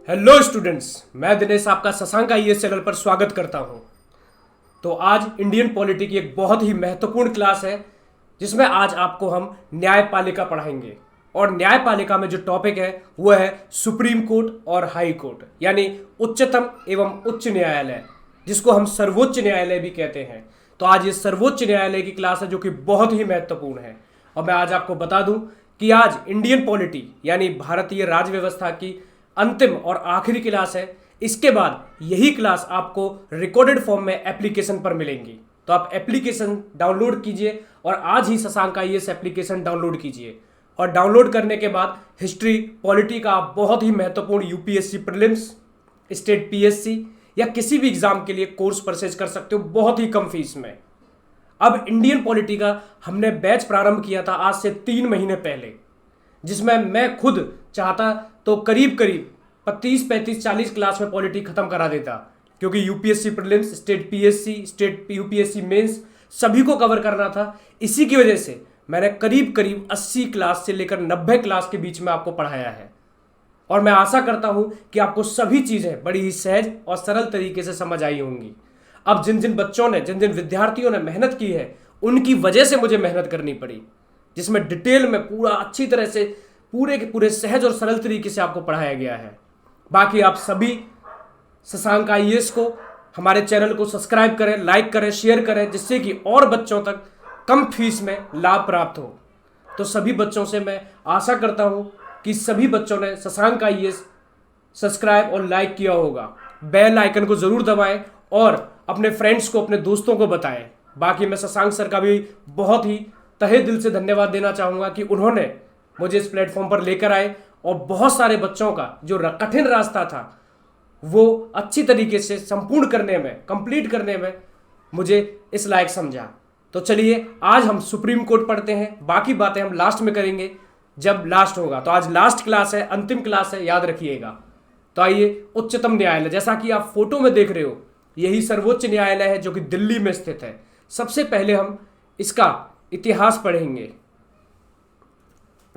Hello students, मैं दिनेश आपका Shashank IAS channel पर स्वागत करता हूं। तो आज इंडियन पॉलिटी की एक बहुत ही महत्वपूर्ण क्लास है जिसमें आज आपको हम न्यायपालिका पढ़ाएंगे। और न्यायपालिका में जो टॉपिक है वो है सुप्रीम कोर्ट और हाई कोर्ट, यानी उच्चतम एवं उच्च न्यायालय, जिसको हम सर्वोच्च न्यायालय भी कहते हैं। तो आज ये सर्वोच्च न्यायालय की क्लास है जो कि बहुत ही महत्वपूर्ण है। और मैं आज आपको बता दूं कि आज इंडियन पॉलिटी यानी भारतीय राज्य व्यवस्था की अंतिम और आखिरी क्लास है। इसके बाद यही क्लास आपको रिकॉर्डेड फॉर्म में एप्लीकेशन पर मिलेंगी। तो आप एप्लीकेशन डाउनलोड कीजिए और आज ही शशांक आईएएस एप्लीकेशन डाउनलोड कीजिए। और डाउनलोड करने के बाद हिस्ट्री पॉलिटी का बहुत ही महत्वपूर्ण यूपीएससी प्रीलिम्स, स्टेट पीएससी या किसी भी एग्जाम के लिए कोर्स परचेज कर सकते हो बहुत ही कम फीस में। अब इंडियन पॉलिटी का हमने बैच प्रारंभ किया था आज से 3 महीने पहले, जिसमें मैं खुद चाहता तो करीब करीब 35, 35, 40 क्लास में पॉलिटी खत्म करा देता, क्योंकि UPSC prelims, state PSC, state UPSC mains सभी को कवर करना था। इसी की वजह से मैंने करीब करीब 80 क्लास से लेकर 90 क्लास के बीच में आपको पढ़ाया है। और मैं आशा करता हूं कि आपको सभी चीजें बड़ी ही सहज और सरल तरीके से समझ आई होंगी। अब जिन जिन बच्चों ने, जिन जिन विद्यार्थियों ने मेहनत की है, उनकी वजह से मुझे मेहनत करनी पड़ी, जिसमें डिटेल में पूरा अच्छी तरह से पूरे के पूरे सहज और सरल तरीके से आपको पढ़ाया गया है। बाकी आप सभी शशांक आईएएस को, हमारे चैनल को सब्सक्राइब करें, लाइक करें, शेयर करें, जिससे कि और बच्चों तक कम फीस में लाभ प्राप्त हो। तो सभी बच्चों से मैं आशा करता हूं कि सभी बच्चों ने शशांक आईएएस सब्सक्राइब और लाइक किया होगा। बेल आइकन को जरूर दबाएं और अपने फ्रेंड्स को, अपने दोस्तों को बताएं। बाकी मैं शशांक सर का भी बहुत ही तहे दिल से धन्यवाद देना चाहूंगा कि उन्होंने मुझे इस प्लेटफॉर्म पर लेकर आए और बहुत सारे बच्चों का जो कठिन रास्ता था वो अच्छी तरीके से संपूर्ण करने में, कंप्लीट करने में मुझे इस लायक समझा। तो चलिए आज हम सुप्रीम कोर्ट पढ़ते हैं। बाकी बातें हम लास्ट में करेंगे जब लास्ट होगा। तो आज लास्ट क्लास है, अंतिम क्लास है, याद रखिएगा। तो आइए, उच्चतम न्यायालय, जैसा कि आप फोटो में देख रहे हो, यही सर्वोच्च न्यायालय है जो कि दिल्ली में स्थित है। सबसे पहले हम इसका इतिहास पढ़ेंगे।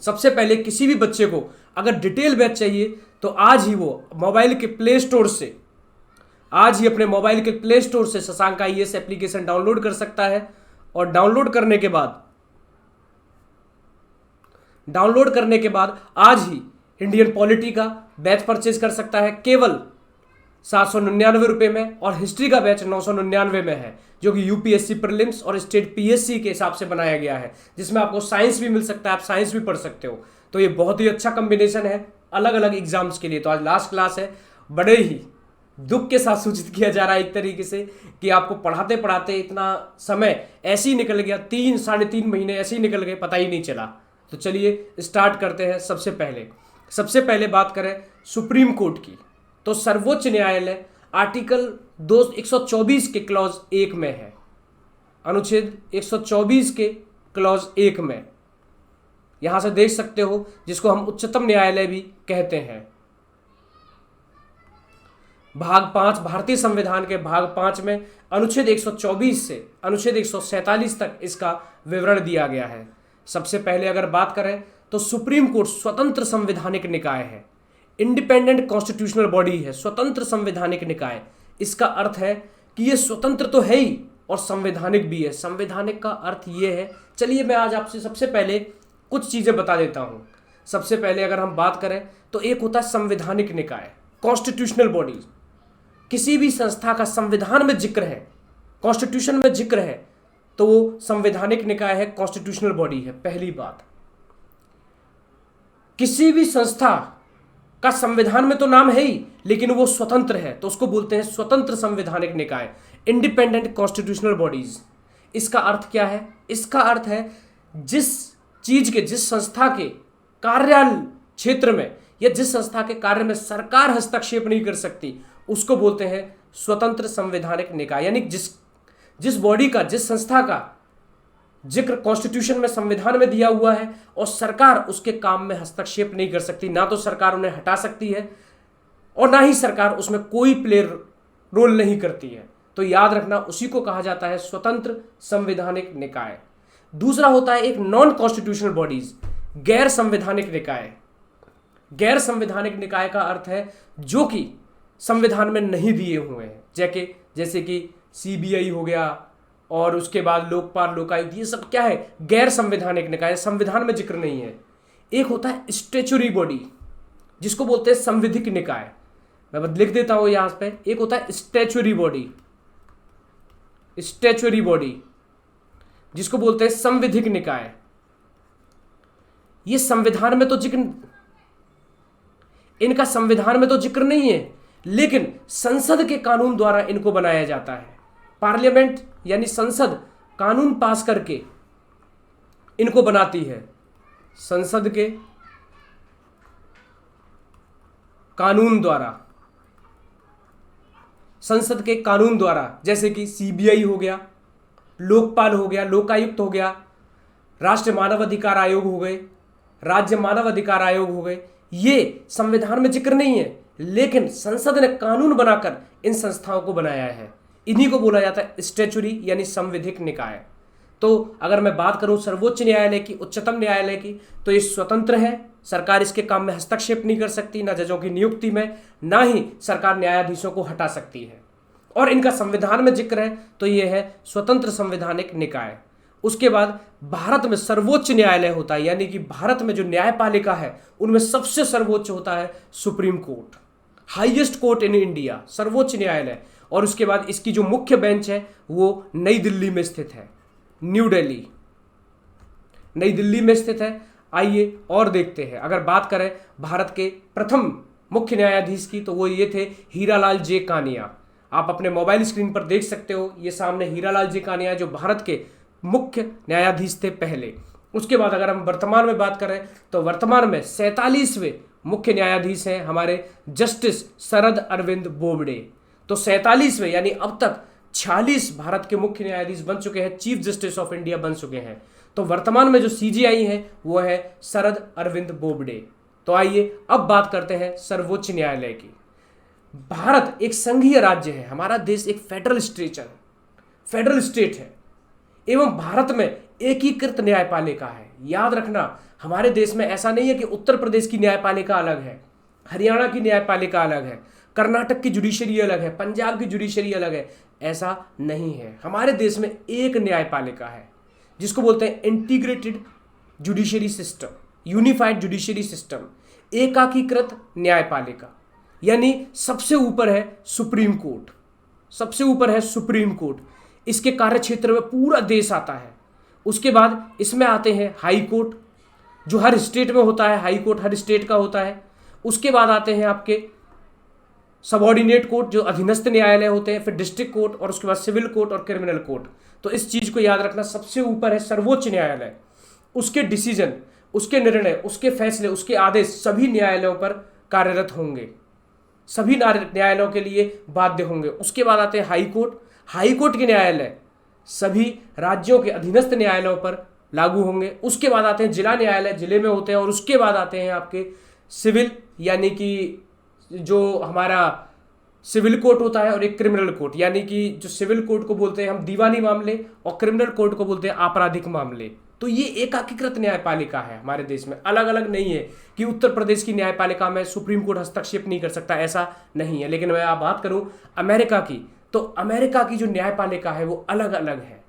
सबसे पहले किसी भी बच्चे को अगर डिटेल बैच चाहिए तो आज ही वो मोबाइल के प्ले स्टोर से, आज ही अपने मोबाइल के प्ले स्टोर से शशांक आईएएस एप्लीकेशन डाउनलोड कर सकता है। और डाउनलोड करने के बाद आज ही इंडियन पॉलिटी का बैच परचेज कर सकता है केवल 799 रुपये में। और हिस्ट्री का बैच 999 में है, जो कि यूपीएससी प्रीलिम्स और स्टेट पीएससी के हिसाब से बनाया गया है, जिसमें आपको साइंस भी मिल सकता है, आप साइंस भी पढ़ सकते हो। तो ये बहुत ही अच्छा कॉम्बिनेशन है अलग अलग एग्जाम्स के लिए। तो आज लास्ट क्लास है। बड़े ही दुख के साथ सूचित किया जा रहा है एक तरीके से कि आपको पढ़ाते पढ़ाते इतना समय ऐसे ही निकल गया, 3 साढ़े 3 महीने ऐसे ही निकल गए, पता ही नहीं चला। तो चलिए स्टार्ट करते हैं। सबसे पहले बात करें सुप्रीम कोर्ट की, तो सर्वोच्च न्यायालय आर्टिकल 124 के क्लॉज 1 में है, अनुच्छेद 124 के क्लॉज 1 में, यहां से देख सकते हो, जिसको हम उच्चतम न्यायालय भी कहते हैं। भाग 5, भारतीय संविधान के भाग 5 में अनुच्छेद 124 से अनुच्छेद 147 तक इसका विवरण दिया गया है। सबसे पहले अगर बात करें तो सुप्रीम कोर्ट स्वतंत्र संवैधानिक निकाय है, इंडिपेंडेंट कॉन्स्टिट्यूशनल बॉडी है, स्वतंत्र संवैधानिक निकाय। इसका अर्थ है कि ये स्वतंत्र तो है ही और संवैधानिक भी है। संवैधानिक का अर्थ ये है, चलिए मैं आज आपसे सबसे पहले कुछ चीजें बता देता हूं। सबसे पहले अगर हम बात करें तो एक होता है संवैधानिक निकाय, कॉन्स्टिट्यूशनल बॉडी। किसी भी संस्था का संविधान में जिक्र है, कॉन्स्टिट्यूशन में जिक्र है, तो वो संवैधानिक निकाय है, कॉन्स्टिट्यूशनल बॉडी है। पहली बात, किसी भी संस्था का संविधान में तो नाम है ही, लेकिन वो स्वतंत्र है, तो उसको बोलते हैं स्वतंत्र संवैधानिक निकाय, इंडिपेंडेंट कॉन्स्टिट्यूशनल बॉडीज। इसका अर्थ क्या है? इसका अर्थ है जिस चीज के, जिस संस्था के कार्यालय क्षेत्र में या जिस संस्था के कार्य में सरकार हस्तक्षेप नहीं कर सकती, उसको बोलते हैं स्वतंत्र संवैधानिक निकाय। यानी जिस बॉडी का, जिस संस्था का जिक्र कॉन्स्टिट्यूशन में, संविधान में दिया हुआ है और सरकार उसके काम में हस्तक्षेप नहीं कर सकती। ना तो सरकार उन्हें हटा सकती है और ना ही सरकार उसमें कोई रोल नहीं करती है। तो याद रखना, उसी को कहा जाता है स्वतंत्र संवैधानिक निकाय। दूसरा होता है एक नॉन कॉन्स्टिट्यूशनल बॉडीज, गैर संवैधानिक निकाय। गैर संवैधानिक निकाय का अर्थ है जो कि संविधान में नहीं दिए हुए हैं, जैसे कि सीबीआई हो गया और उसके बाद लोकपाल, लोकायुक्त, ये सब क्या है, गैर संवैधानिक निकाय, संविधान में जिक्र नहीं है। एक होता है स्टैच्यूटरी बॉडी जिसको बोलते हैं संविधिक निकाय, मैं लिख देता हूं यहां पे। एक होता है स्टैच्यूटरी बॉडी जिसको बोलते हैं संविधिक निकाय। ये संविधान में तो जिक्र, इनका संविधान में तो जिक्र नहीं है, लेकिन संसद के कानून द्वारा इनको बनाया जाता है। पार्लियामेंट यानी संसद कानून पास करके इनको बनाती है। संसद के कानून द्वारा जैसे कि सीबीआई हो गया, लोकपाल हो गया, लोकायुक्त हो गया, राष्ट्रीय मानव अधिकार आयोग हो गए, राज्य मानव अधिकार आयोग हो गए। ये संविधान में जिक्र नहीं है, लेकिन संसद ने कानून बनाकर इन संस्थाओं को बनाया है। इन्हीं को बोला जाता है स्टैच्यूटरी यानी संविधिक निकाय। तो अगर मैं बात करूं सर्वोच्च न्यायालय की, उच्चतम न्यायालय की, तो ये स्वतंत्र है, सरकार इसके काम में हस्तक्षेप नहीं कर सकती, ना जजों की नियुक्ति में, ना ही सरकार न्यायाधीशों को हटा सकती है। और इनका संविधान में जिक्र है तो ये है स्वतंत्र संवैधानिक निकाय। उसके बाद भारत में सर्वोच्च न्यायालय होता है, यानी कि भारत में जो न्यायपालिका है उनमें सबसे सर्वोच्च होता है supreme court, highest court in India, सर्वोच्च न्यायालय। और उसके बाद इसकी जो मुख्य बेंच है वो नई दिल्ली में स्थित है, नई दिल्ली में स्थित है। आइए और देखते हैं, अगर बात करें भारत के प्रथम मुख्य न्यायाधीश की, तो वो ये थे हीरालाल जे कानिया। आप अपने मोबाइल स्क्रीन पर देख सकते हो, ये सामने हीरालाल जे कानिया जो भारत के मुख्य न्यायाधीश थे पहले। उसके बाद अगर हम वर्तमान में बात करें तो वर्तमान में 47वें मुख्य न्यायाधीश हैं हमारे जस्टिस शरद अरविंद बोबडे। तो 47वें यानी अब तक 46 भारत के मुख्य न्यायाधीश बन चुके हैं, चीफ जस्टिस ऑफ इंडिया बन चुके हैं। तो वर्तमान में जो सीजेआई है वो है शरद अरविंद बोबडे। तो आइए अब बात करते हैं सर्वोच्च न्यायालय की। भारत एक संघीय राज्य है, हमारा देश एक फेडरल स्टेट है, एवं भारत में एकीकृत न्यायपालिका है। याद रखना, हमारे देश में ऐसा नहीं है कि उत्तर प्रदेश की न्यायपालिका अलग है, हरियाणा की न्यायपालिका अलग है, कर्नाटक की जुडिशरी अलग है, पंजाब की जुडिशरी अलग है, ऐसा नहीं है। हमारे देश में एक न्यायपालिका है जिसको बोलते हैं integrated judiciary system, unified judiciary system, एकाकीकृत न्यायपालिका। यानी सबसे ऊपर है सुप्रीम कोर्ट, इसके कार्यक्षेत्र में पूरा देश आता है। उसके बाद इसमें आते हैं हाई कोर्ट, जो हर स्टेट में होता है, हाई कोर्ट हर स्टेट का होता है। उसके बाद आते हैं आपके सबऑर्डिनेट कोर्ट, जो अधीनस्थ न्यायालय होते हैं, फिर डिस्ट्रिक्ट कोर्ट, और उसके बाद सिविल कोर्ट और क्रिमिनल कोर्ट। तो इस चीज को याद रखना, सबसे ऊपर है सर्वोच्च न्यायालय। उसके डिसीजन, उसके निर्णय, उसके फैसले, उसके आदेश सभी न्यायालयों पर कार्यरत होंगे, सभी न्यायालयों के लिए बाध्य होंगे। उसके बाद आते हैं हाई कोर्ट के न्यायालय सभी राज्यों के अधीनस्थ न्यायालयों पर लागू होंगे। उसके बाद आते हैं जिला न्यायालय, जिले में होते हैं। और उसके बाद आते हैं आपके सिविल, यानी कि जो हमारा सिविल कोर्ट होता है, और एक क्रिमिनल कोर्ट, यानी कि जो सिविल कोर्ट को बोलते हैं हम दीवानी मामले, और क्रिमिनल कोर्ट को बोलते हैं आपराधिक मामले। तो ये एकीकृत न्यायपालिका है हमारे देश में, अलग अलग नहीं है कि उत्तर प्रदेश की न्यायपालिका में सुप्रीम कोर्ट हस्तक्षेप नहीं कर सकता, ऐसा नहीं है। लेकिन मैं आप बात करूं अमेरिका की, तो अमेरिका की जो न्यायपालिका है वो अलग अलग है।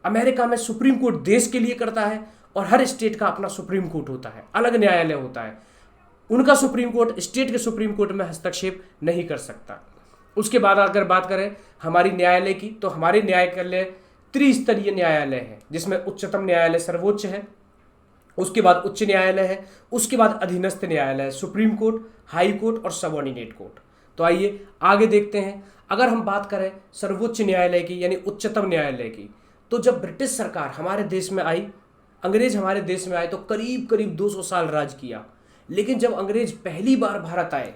अमेरिका में सुप्रीम कोर्ट देश के लिए करता है, और हर स्टेट का अपना सुप्रीम कोर्ट होता है, अलग न्यायालय होता है। उनका सुप्रीम कोर्ट स्टेट के सुप्रीम कोर्ट में हस्तक्षेप नहीं कर सकता। उसके बाद अगर बात करें हमारी न्यायालय की, तो हमारे न्यायालय त्रिस्तरीय न्यायालय है, जिसमें उच्चतम न्यायालय सर्वोच्च है, उसके बाद उच्च न्यायालय है, उसके बाद अधीनस्थ न्यायालय है, सुप्रीम कोर्ट, हाई कोर्ट और सबऑर्डिनेट कोर्ट। तो आइए आगे देखते हैं। अगर हम बात करें सर्वोच्च न्यायालय की यानी उच्चतम न्यायालय की, तो जब ब्रिटिश सरकार हमारे देश में आई, अंग्रेज हमारे देश में आए, तो करीब करीब 200 साल राज किया। लेकिन जब अंग्रेज पहली बार भारत आए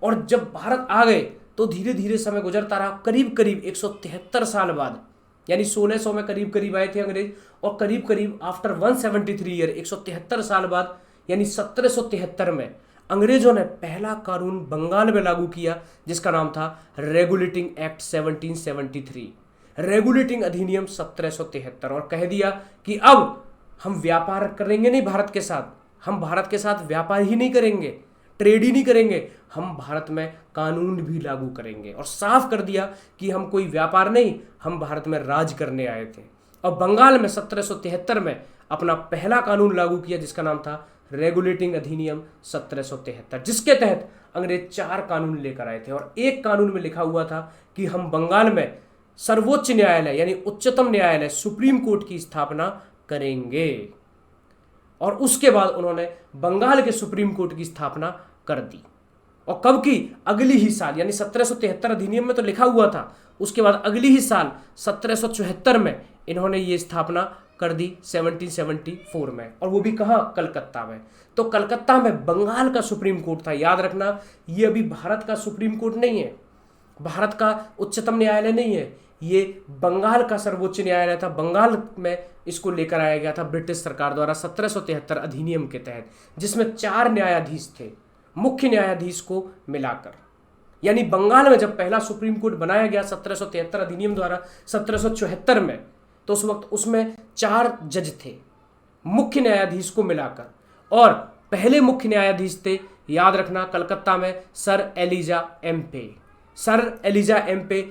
और जब भारत आ गए, तो धीरे धीरे समय गुजरता रहा। करीब करीब 173 साल बाद, यानी 1600 में करीब करीब आए थे अंग्रेज, और करीब करीब आफ्टर 173 ईयर, 173 साल बाद, यानी 1773 में अंग्रेजों ने पहला कानून बंगाल में लागू किया, जिसका नाम था रेगुलेटिंग एक्ट 1773, रेगुलेटिंग अधिनियम 1773। और कह दिया कि अब हम व्यापार करेंगे नहीं भारत के साथ, हम भारत के साथ व्यापार ही नहीं करेंगे, ट्रेड ही नहीं करेंगे, हम भारत में कानून भी लागू करेंगे। और साफ कर दिया कि हम कोई व्यापार नहीं, हम भारत में राज करने आए थे। और बंगाल में 1773 में अपना पहला कानून लागू किया जिसका नाम था रेगुलेटिंग अधिनियम 1773, जिसके तहत अंग्रेज 4 कानून लेकर आए थे। और एक कानून में लिखा हुआ था कि हम बंगाल में सर्वोच्च न्यायालय यानी उच्चतम न्यायालय सुप्रीम कोर्ट की स्थापना करेंगे। और उसके बाद उन्होंने बंगाल के सुप्रीम कोर्ट की स्थापना कर दी। और कब की? अगली ही साल, यानी 1773 अधिनियम में तो लिखा हुआ था, उसके बाद अगली ही साल 1774 में इन्होंने ये स्थापना कर दी 1774 में। और वो भी कहाँ? कलकत्ता में। तो कलकत्ता में बंगाल का सुप्रीम कोर्ट था। याद रखना, ये अभी भारत का सुप्रीम कोर्ट नहीं है, भारत का उच्चतम न्यायालय नहीं है, ये बंगाल का सर्वोच्च न्यायालय था। बंगाल में इसको लेकर आया गया था ब्रिटिश सरकार द्वारा 1773 अधिनियम के तहत, जिसमें 4 न्यायाधीश थे मुख्य न्यायाधीश को मिलाकर। यानी बंगाल में जब पहला सुप्रीम कोर्ट बनाया गया 1773 अधिनियम द्वारा 1774 में, तो उस वक्त उसमें 4 जज थे मुख्य न्यायाधीश को मिलाकर। और पहले मुख्य न्यायाधीश थे, याद रखना, कलकत्ता में sir Elijah Impey. Sir Elijah Impey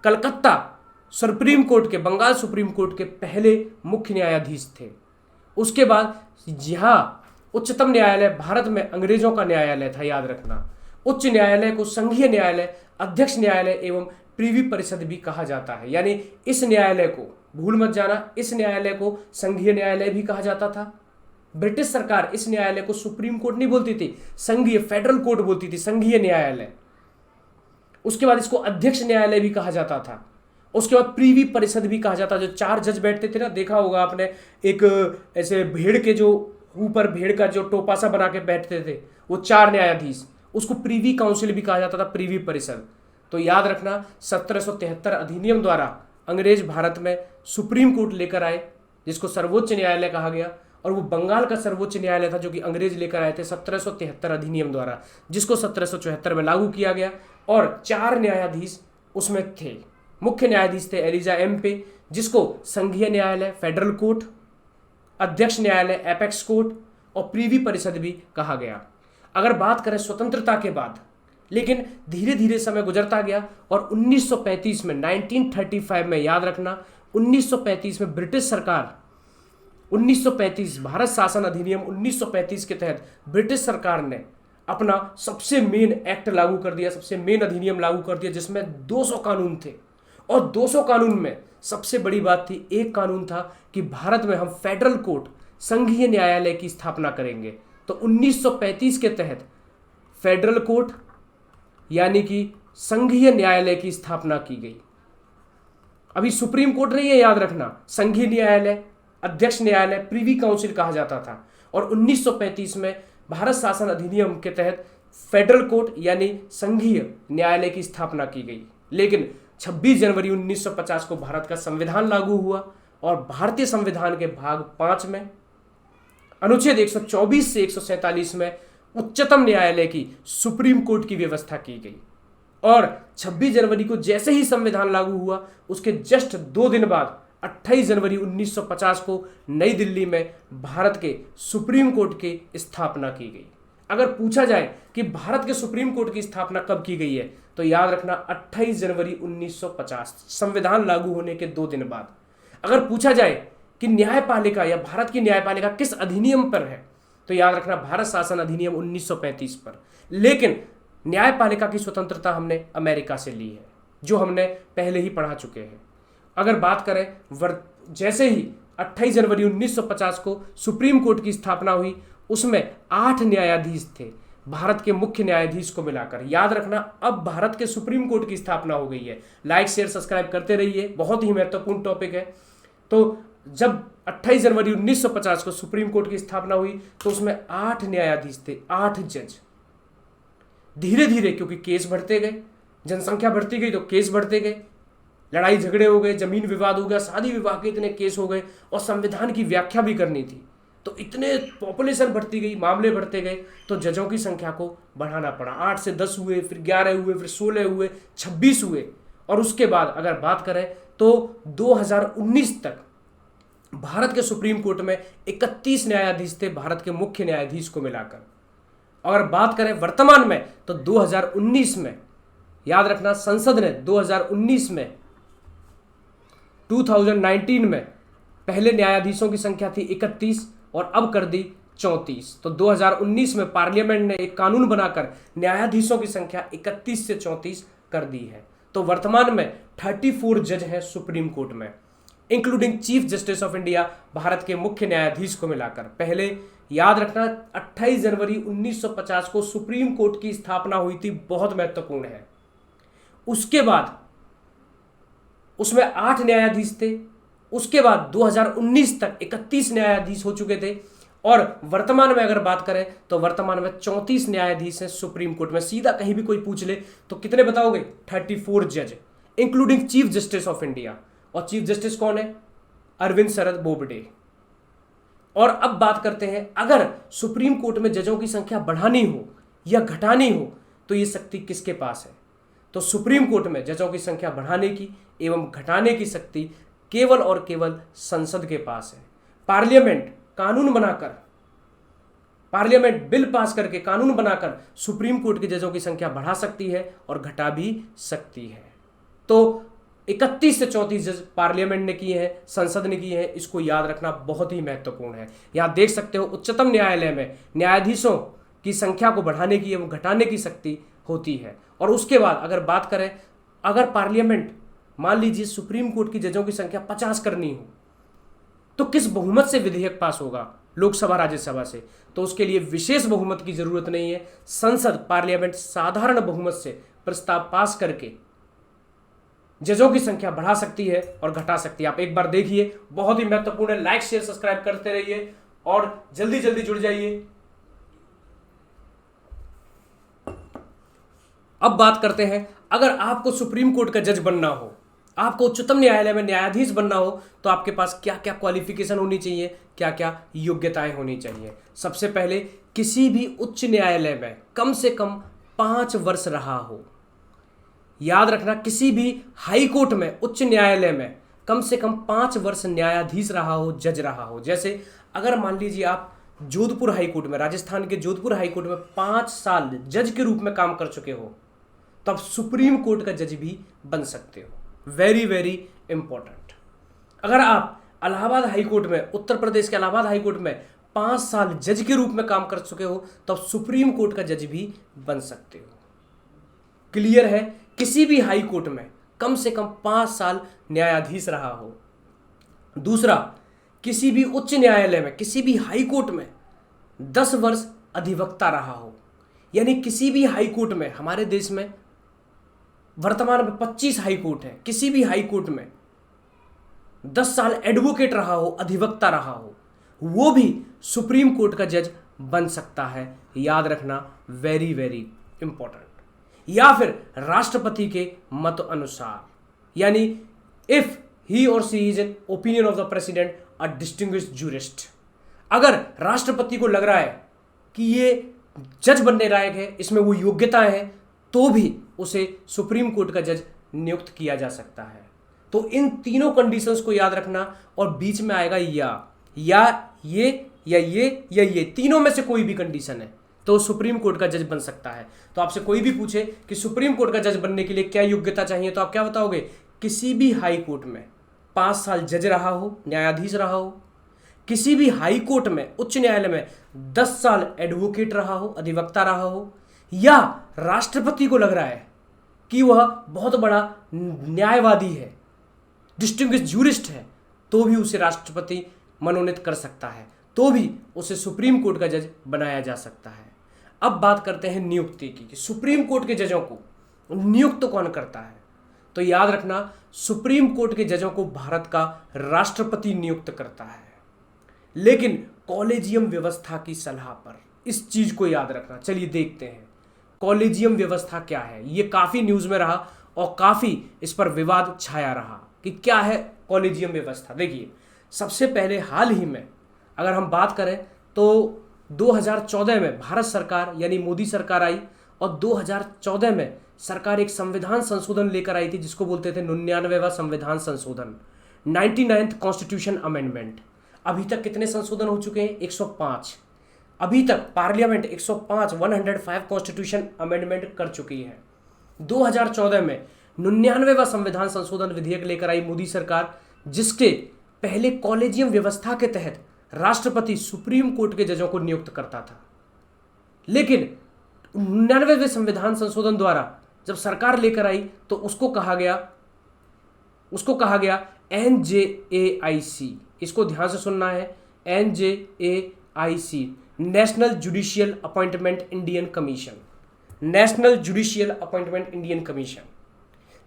Calcutta supreme court के, बंगाल सुप्रीम कोर्ट के पहले मुख्य न्यायाधीश थे। उसके बाद यहाँ उच्चतम न्यायालय भारत में अंग्रेजों का न्यायालय था। याद रखना, उच्च न्यायालय को संघीय न्यायालय, अध्यक्ष न्यायालय एवं प्रीवी परिषद भी कहा जाता है। यानी इस न्यायालय को, भूल मत जाना, इस न्यायालय को संघीय न्यायालय भी कहा जाता था। ब्रिटिश सरकार इस न्यायालय को सुप्रीम कोर्ट नहीं बोलती थी, संघीय फेडरल कोर्ट बोलती थी, संघीय न्यायालय। उसके बाद इसको अध्यक्ष न्यायालय भी कहा जाता था। उसके बाद प्रीवी परिषद भी कहा जाता। जो 4 जज बैठते थे ना, देखा होगा आपने, एक ऐसे भेड़ के जो ऊपर भेड़ का जो टोपा सा बना के बैठते थे, वो 4 न्यायाधीश, उसको प्रीवी काउंसिल भी कहा जाता था, प्रीवी परिषद। तो याद रखना, 1773 अधिनियम द्वारा अंग्रेज भारत में सुप्रीम कोर्ट लेकर आए, जिसको सर्वोच्च न्यायालय कहा गया। और वो बंगाल का सर्वोच्च न्यायालय था जो कि अंग्रेज लेकर आए थे 1773 अधिनियम द्वारा, जिसको 1774 में लागू किया गया। और 4 न्यायाधीश उसमें थे। मुख्य न्यायाधीश थे एलिजा एम्पे, जिसको संघीय न्यायालय फेडरल कोर्ट, अध्यक्ष न्यायालय एपेक्स कोर्ट और प्रीवी परिषद भी कहा गया। अगर बात करें स्वतंत्रता के बाद, लेकिन धीरे धीरे समय गुजरता गया और 1935 में, 1935 में, याद रखना, 1935 में ब्रिटिश सरकार, 1935 भारत शासन अधिनियम 1935 के तहत ब्रिटिश सरकार ने अपना सबसे मेन एक्ट लागू कर दिया, सबसे मेन अधिनियम लागू कर दिया, जिसमें 200 कानून थे। और 200 कानून में सबसे बड़ी बात थी, एक कानून था कि भारत में हम फेडरल कोर्ट, संघीय न्यायालय की स्थापना करेंगे। तो 1935 के तहत फेडरल कोर्ट यानी कि संघीय न्यायालय की स्थापना की गई। अभी सुप्रीम कोर्ट नहीं है, याद रखना, संघीय न्यायालय, अध्यक्ष न्यायालय, प्रीवी काउंसिल कहा जाता था। और 1935 में भारत शासन अधिनियम के तहत फेडरल कोर्ट यानी संघीय न्यायालय की स्थापना की गई। लेकिन 26 जनवरी 1950 को भारत का संविधान लागू हुआ और भारतीय संविधान के भाग 5 में अनुच्छेद 124 से 147 में उच्चतम न्यायालय की, सुप्रीम कोर्ट की व्यवस्था की गई। और 26 जनवरी को जैसे ही संविधान लागू हुआ, उसके जस्ट 2 दिन बाद 28 जनवरी 1950 को नई दिल्ली में भारत के सुप्रीम कोर्ट की स्थापना की गई। अगर पूछा जाए कि भारत के सुप्रीम कोर्ट की स्थापना कब की गई है, तो याद रखना 28 जनवरी 1950, संविधान लागू होने के 2 दिन बाद। अगर पूछा जाए कि न्यायपालिका या भारत की न्यायपालिका किस अधिनियम पर है, तो याद रखना भारत शासन अधिनियम 1935 पर। लेकिन न्यायपालिका की स्वतंत्रता हमने अमेरिका से ली है, जो हमने पहले ही पढ़ा चुके हैं। अगर बात करें जैसे ही 28 जनवरी 1950 को सुप्रीम कोर्ट की स्थापना हुई, उसमें 8 न्यायाधीश थे भारत के मुख्य न्यायाधीश को मिलाकर। याद रखना, अब भारत के सुप्रीम कोर्ट की स्थापना हो गई है। लाइक शेयर सब्सक्राइब करते रहिए, बहुत ही महत्वपूर्ण टॉपिक है। तो जब 28 जनवरी 1950 को सुप्रीम कोर्ट की स्थापना हुई, तो उसमें 8 न्यायाधीश थे, 8 जज। धीरे धीरे क्योंकि केस बढ़ते गए, जनसंख्या बढ़ती गई तो केस बढ़ते गए, लड़ाई झगड़े हो गए, जमीन विवाद हो गया, शादी विवाह के इतने केस हो गए, और संविधान की व्याख्या भी करनी थी, तो इतने पॉपुलेशन बढ़ती गई, मामले बढ़ते गए, तो जजों की संख्या को बढ़ाना पड़ा। 8 से 10 हुए, फिर 11 हुए, फिर 16 हुए, 26 हुए। और उसके बाद अगर बात करें तो 2019 तक भारत के सुप्रीम कोर्ट में 31 न्यायाधीश थे, भारत के मुख्य न्यायाधीश को मिलाकर। अगर बात करें वर्तमान में तो 2019 में, याद रखना, संसद ने 2019 में 2019 में पहले न्यायाधीशों की संख्या थी 31 और अब कर दी 34। तो 2019 में पार्लियामेंट ने एक कानून बनाकर न्यायाधीशों की संख्या 31 से 34 कर दी है। तो वर्तमान में 34 जज हैं सुप्रीम कोर्ट में, including chief justice of India, Bharat के मुख्य न्यायाधीश को मिलाकर। पहले याद रखना 28 जनवरी 1950 को सुप्रीम कोर्ट की स्थापना हुई थी, बहुत महत्वपूर्ण है। उसके बाद उसमें 8 न्यायाधीश थे। उसके बाद 2019 तक 31 न्यायाधीश हो चुके थे और वर्तमान में अगर बात करें तो वर्तमान में 34 न्यायाधीश हैं सुप्रीम कोर्ट में। सीधा कहीं भी कोई पूछ ले तो कितने बताओगे? 34 जज, including chief justice of India. और चीफ जस्टिस कौन है? अरविंद शरद बोबडे। और अब बात करते हैं, अगर सुप्रीम कोर्ट में जजों की संख्या बढ़ानी हो या घटानी हो तो ये शक्ति किसके पास है? तो सुप्रीम कोर्ट में जजों की संख्या बढ़ाने की एवं घटाने की शक्ति केवल और केवल संसद के पास है। पार्लियामेंट कानून बनाकर, पार्लियामेंट बिल पास करके, कानून बनाकर सुप्रीम कोर्ट के जजों की संख्या बढ़ा सकती है और घटा भी सकती है। तो 31 से 34 जज पार्लियामेंट ने किए हैं, संसद ने किए हैं। इसको याद रखना बहुत ही महत्वपूर्ण है। यहां देख सकते हो उच्चतम न्यायालय में न्यायाधीशों की संख्या को बढ़ाने की एवं घटाने की शक्ति होती है। और उसके बाद अगर बात करें, अगर पार्लियामेंट मान लीजिए सुप्रीम कोर्ट की जजों की संख्या 50 करनी हो तो किस बहुमत से विधेयक पास होगा? लोकसभा राज्यसभा से। तो उसके लिए विशेष बहुमत की जरूरत नहीं है। संसद, पार्लियामेंट साधारण बहुमत से प्रस्ताव पास करके जजों की संख्या बढ़ा सकती है और घटा सकती है। आप एक बार देखिए, बहुत ही महत्वपूर्ण है। लाइक शेयर सब्सक्राइब करते रहिए और जल्दी जल्दी जुड़ जाइए। अब बात करते हैं, अगर आपको सुप्रीम कोर्ट का जज बनना हो, आपको उच्चतम न्यायालय में न्यायाधीश बनना हो तो आपके पास क्या क्या क्वालिफिकेशन होनी चाहिए, क्या क्या योग्यताएं होनी चाहिए। सबसे पहले, किसी भी उच्च न्यायालय में कम से कम 5 वर्ष रहा हो। याद रखना, किसी भी हाई कोर्ट में, उच्च न्यायालय में कम से कम 5 वर्ष न्यायाधीश रहा हो, जज रहा हो। जैसे अगर मान लीजिए आप जोधपुर हाई कोर्ट में, राजस्थान के जोधपुर हाई कोर्ट में 5 साल जज के रूप में काम कर चुके हो तो आप सुप्रीम कोर्ट का जज भी बन सकते हो। Very very important. अगर आप इलाहाबाद हाई कोर्ट में, उत्तर प्रदेश के इलाहाबाद हाई कोर्ट में 5 साल जज के रूप में काम कर चुके हो तो आप सुप्रीम कोर्ट का जज भी बन सकते हो। क्लियर है? किसी भी हाई कोर्ट में कम से कम 5 साल न्यायाधीश रहा हो। दूसरा, किसी भी उच्च न्यायालय में, किसी भी हाई कोर्ट में 10 वर्ष अधिवक्ता रहा हो। यानी किसी भी हाई कोर्ट में, हमारे देश में वर्तमान में 25 हाई कोर्ट है, किसी भी हाई कोर्ट में 10 साल एडवोकेट रहा हो, अधिवक्ता रहा हो, वो भी सुप्रीम कोर्ट का जज बन सकता है। याद रखना, वेरी वेरी इंपॉर्टेंट। या फिर राष्ट्रपति के मत अनुसार, यानी इफ ही और she is an opinion of the president a distinguished jurist. अगर राष्ट्रपति को लग रहा है कि ये जज बनने लायक है, इसमें वो योग्यताएं हैं, तो भी उसे सुप्रीम कोर्ट का जज नियुक्त किया जा सकता है। तो इन तीनों कंडीशंस को याद रखना और बीच में आएगा ये तीनों में से कोई भी कंडीशन है तो सुप्रीम कोर्ट का जज बन सकता है। तो आपसे कोई भी पूछे कि सुप्रीम कोर्ट का जज बनने के लिए क्या योग्यता चाहिए तो आप क्या बताओगे? किसी भी हाई कोर्ट में 5 साल जज रहा हो, न्यायाधीश रहा हो, किसी भी हाई कोर्ट में, उच्च न्यायालय में 10 साल एडवोकेट रहा हो, अधिवक्ता रहा हो, या राष्ट्रपति को लग रहा है कि वह बहुत बड़ा न्यायवादी है, डिस्टिंग्विश्ड जूरिस्ट है, तो भी उसे राष्ट्रपति मनोनीत कर सकता है, तो भी उसे सुप्रीम कोर्ट का जज बनाया जा सकता है। अब बात करते हैं नियुक्ति की कि सुप्रीम कोर्ट के जजों को नियुक्त कौन करता है। तो याद रखना, सुप्रीम कोर्ट के जजों को भारत का राष्ट्रपति नियुक्त करता है, लेकिन कॉलेजियम व्यवस्था की सलाह पर। इस चीज को याद रखना। चलिए देखते हैं कॉलेजियम व्यवस्था क्या है। ये काफी न्यूज में रहा और काफी इस पर विवाद छाया रहा कि क्या है कॉलेजियम व्यवस्था। देखिए, सबसे पहले हाल ही में अगर हम बात करें तो 2014 में भारत सरकार यानी मोदी सरकार आई और 2014 में सरकार एक संविधान संशोधन लेकर आई थी जिसको बोलते थे 99वां संविधान संशोधन। 99th constitution amendment. अभी तक कितने संशोधन हो चुके हैं? 105। अभी तक पार्लियामेंट 105 कॉन्स्टिट्यूशन अमेंडमेंट कर चुकी है। 2014 में 99वां संविधान संशोधन विधेयक लेकर आई मोदी सरकार, जिसके पहले कॉलेजियम व्यवस्था के तहत राष्ट्रपति सुप्रीम कोर्ट के जजों को नियुक्त करता था। लेकिन 99वें संविधान संशोधन द्वारा जब सरकार लेकर आई तो उसको कहा गया NJAIC। इसको ध्यान से सुनना है, NJAIC, national judicial appointment Indian commission. National judicial appointment Indian commission.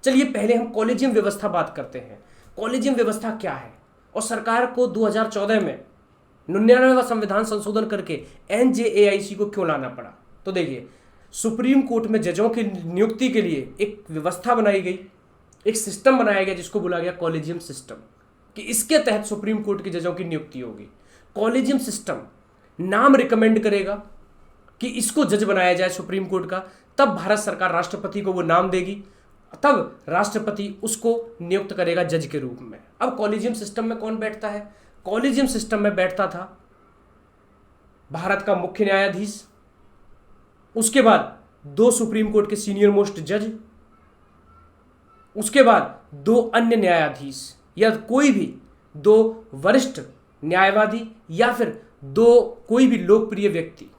चलिए पहले हम कॉलेजियम व्यवस्था बात करते हैं। कॉलेजियम व्यवस्था क्या है और सरकार को 2014 में 99वां संविधान संशोधन करके NJAIC को क्यों लाना पड़ा? तो देखिए, सुप्रीम कोर्ट में जजों की नियुक्ति के लिए एक व्यवस्था बनाई गई, एक सिस्टम बनाया गया जिसको बोला गया कॉलेजियम सिस्टम, कि इसके तहत सुप्रीम कोर्ट के जजों की नियुक्ति होगी। कॉलेजियम सिस्टम नाम रिकमेंड करेगा कि इसको जज बनाया जाए सुप्रीम कोर्ट का, तब भारत सरकार राष्ट्रपति को वो नाम देगी, तब राष्ट्रपति उसको नियुक्त करेगा जज के रूप में। अब कॉलेजियम सिस्टम में कौन बैठता है? कॉलेजियम सिस्टम में बैठता था भारत का मुख्य न्यायाधीश, उसके बाद 2 सुप्रीम कोर्ट के सीनियर मोस्ट जज, उसके बाद 2 अन्य न्यायाधीश या कोई भी 2 वरिष्ठ न्यायवादी या फिर 2 कोई भी लोकप्रिय व्यक्ति।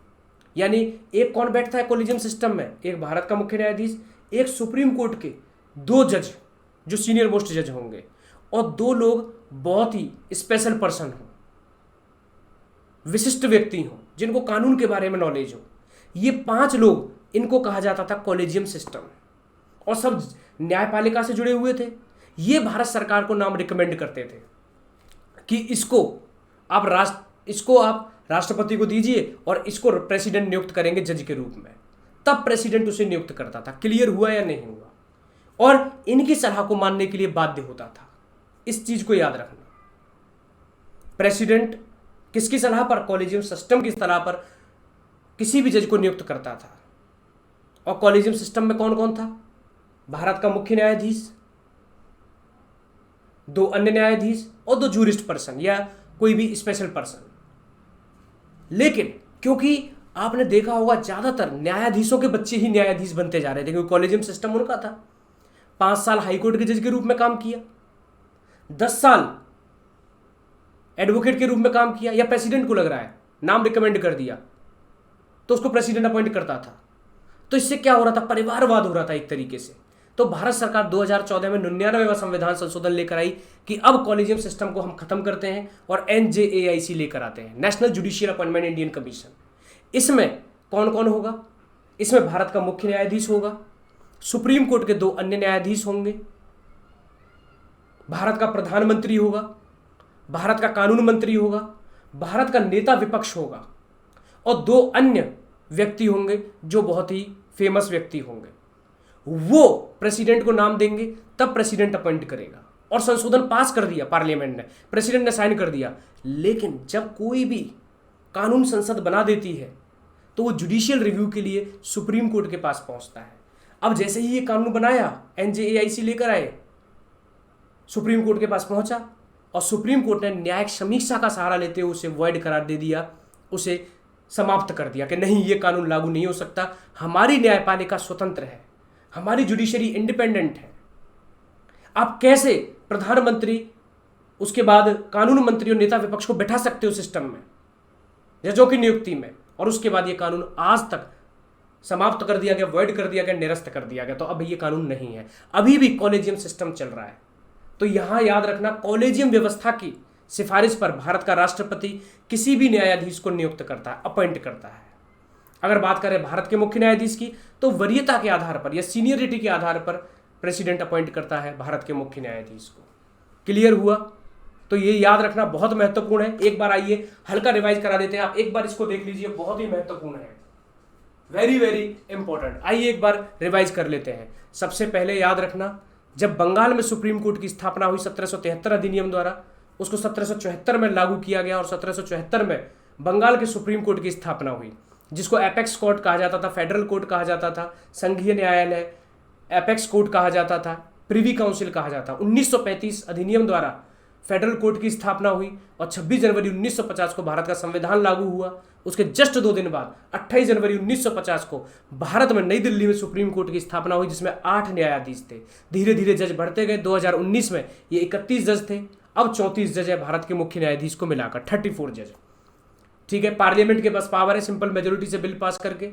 यानी एक कौन बैठता है कॉलेजियम सिस्टम में? एक भारत का मुख्य न्यायाधीश, एक सुप्रीम कोर्ट के 2 जज जो सीनियर मोस्ट जज होंगे, और 2 लोग बहुत ही स्पेशल पर्सन हो, विशिष्ट व्यक्ति हो, जिनको कानून के बारे में नॉलेज हो। ये 5 लोग, इनको कहा जाता था कॉलेजियम सिस्टम, और सब न्यायपालिका से जुड़े हुए थे। ये भारत सरकार को नाम रिकमेंड करते थे कि इसको आप राष्ट्रपति को दीजिए और इसको प्रेसिडेंट नियुक्त करेंगे जज के रूप में। तब प्रेसिडेंट उसे नियुक्त करता था। क्लियर हुआ या नहीं हुआ? और इनकी सलाह को मानने के लिए बाध्य होता था। इस चीज को याद रखना। प्रेसिडेंट किसकी सलाह पर? कॉलेजियम सिस्टम की सलाह पर किसी भी जज को नियुक्त करता था। और कॉलेजियम सिस्टम में कौन कौन था? भारत का मुख्य न्यायाधीश, 2 अन्य न्यायाधीश और 2 जूरिस्ट पर्सन या कोई भी स्पेशल पर्सन। लेकिन क्योंकि आपने देखा होगा ज्यादातर न्यायाधीशों के बच्चे ही न्यायाधीश बनते जा रहे थे, क्योंकि कॉलेजियम सिस्टम उनका था। 5 साल हाईकोर्ट के जज के रूप में काम किया, 10 साल एडवोकेट के रूप में काम किया, या प्रेसिडेंट को लग रहा है नाम रिकमेंड कर दिया तो उसको प्रेसिडेंट अपॉइंट करता था। तो इससे क्या हो रहा था? परिवारवाद हो रहा था एक तरीके से। तो भारत सरकार 2014 में 99वां संविधान संशोधन लेकर आई कि अब कॉलेजियम सिस्टम को हम खत्म करते हैं और NJAIC लेकर आते हैं, national judicial appointment Indian commission. इसमें कौन कौन होगा? इसमें भारत का मुख्य न्यायाधीश होगा, सुप्रीम कोर्ट के 2 अन्य न्यायाधीश होंगे, भारत का प्रधानमंत्री होगा, भारत का कानून मंत्री होगा, भारत का नेता विपक्ष होगा, और 2 अन्य व्यक्ति होंगे जो बहुत ही फेमस व्यक्ति होंगे। वो प्रेसिडेंट को नाम देंगे, तब प्रेसिडेंट अपॉइंट करेगा। और संशोधन पास कर दिया पार्लियामेंट ने, प्रेसिडेंट ने साइन कर दिया। लेकिन जब कोई भी कानून संसद बना देती है तो वो जुडिशियल रिव्यू के लिए सुप्रीम कोर्ट के पास पहुंचता है। अब जैसे ही ये कानून बनाया, NJAIC लेकर आए, सुप्रीम कोर्ट के पास पहुंचा और सुप्रीम कोर्ट ने न्यायिक समीक्षा का सहारा लेते हुए उसे वॉइड करार दे दिया, उसे समाप्त कर दिया कि नहीं, ये कानून लागू नहीं हो सकता। हमारी न्यायपालिका स्वतंत्र है, हमारी जुडिशरी इंडिपेंडेंट है। आप कैसे प्रधानमंत्री, उसके बाद कानून मंत्री और नेता विपक्ष को बैठा सकते हो सिस्टम में जजों की नियुक्ति में? और उसके बाद ये कानून आज तक समाप्त कर दिया गया, वॉइड कर दिया गया, निरस्त कर दिया गया। तो अब ये कानून नहीं है, अभी भी कॉलेजियम सिस्टम चल रहा है। तो यहां याद रखना, कॉलेजियम व्यवस्था की सिफारिश पर भारत का राष्ट्रपति किसी भी न्यायाधीश को नियुक्त करता है, अपॉइंट करता है। अगर बात करें भारत के मुख्य न्यायाधीश की, तो वरीयता के आधार पर या सीनियरिटी के आधार पर प्रेसिडेंट अपॉइंट करता है भारत के मुख्य न्यायाधीश को। क्लियर हुआ? तो ये याद रखना बहुत महत्वपूर्ण है। एक बार आइए हल्का रिवाइज करा देते हैं, आप एक बार इसको देख लीजिए, बहुत ही महत्वपूर्ण है, वेरी वेरी इंपॉर्टेंट। आइए एक बार रिवाइज कर लेते हैं। सबसे पहले याद रखना, जब बंगाल में सुप्रीम कोर्ट की स्थापना हुई 1773 अधिनियम द्वारा, उसको 1774 में लागू किया गया और 1774 में बंगाल के सुप्रीम कोर्ट की स्थापना हुई, जिसको एपेक्स कोर्ट कहा जाता था, फेडरल कोर्ट कहा जाता था, संघीय न्यायालय, एपेक्स कोर्ट कहा जाता था, प्रिवी काउंसिल कहा जाता। 1935 अधिनियम द्वारा फेडरल कोर्ट की स्थापना हुई और 26 जनवरी 1950 को भारत का संविधान लागू हुआ। उसके जस्ट 2 दिन बाद 28 जनवरी 1950 को भारत में नई दिल्ली में सुप्रीम कोर्ट की स्थापना हुई, जिसमें 8 न्यायाधीश थे। धीरे धीरे जज बढ़ते गए। 2019 में ये 31 जज थे, अब 34 जज है भारत के मुख्य न्यायाधीश को मिलाकर, 34 जज। ठीक है, पार्लियामेंट के पास पावर है सिंपल मेजोरिटी से बिल पास करके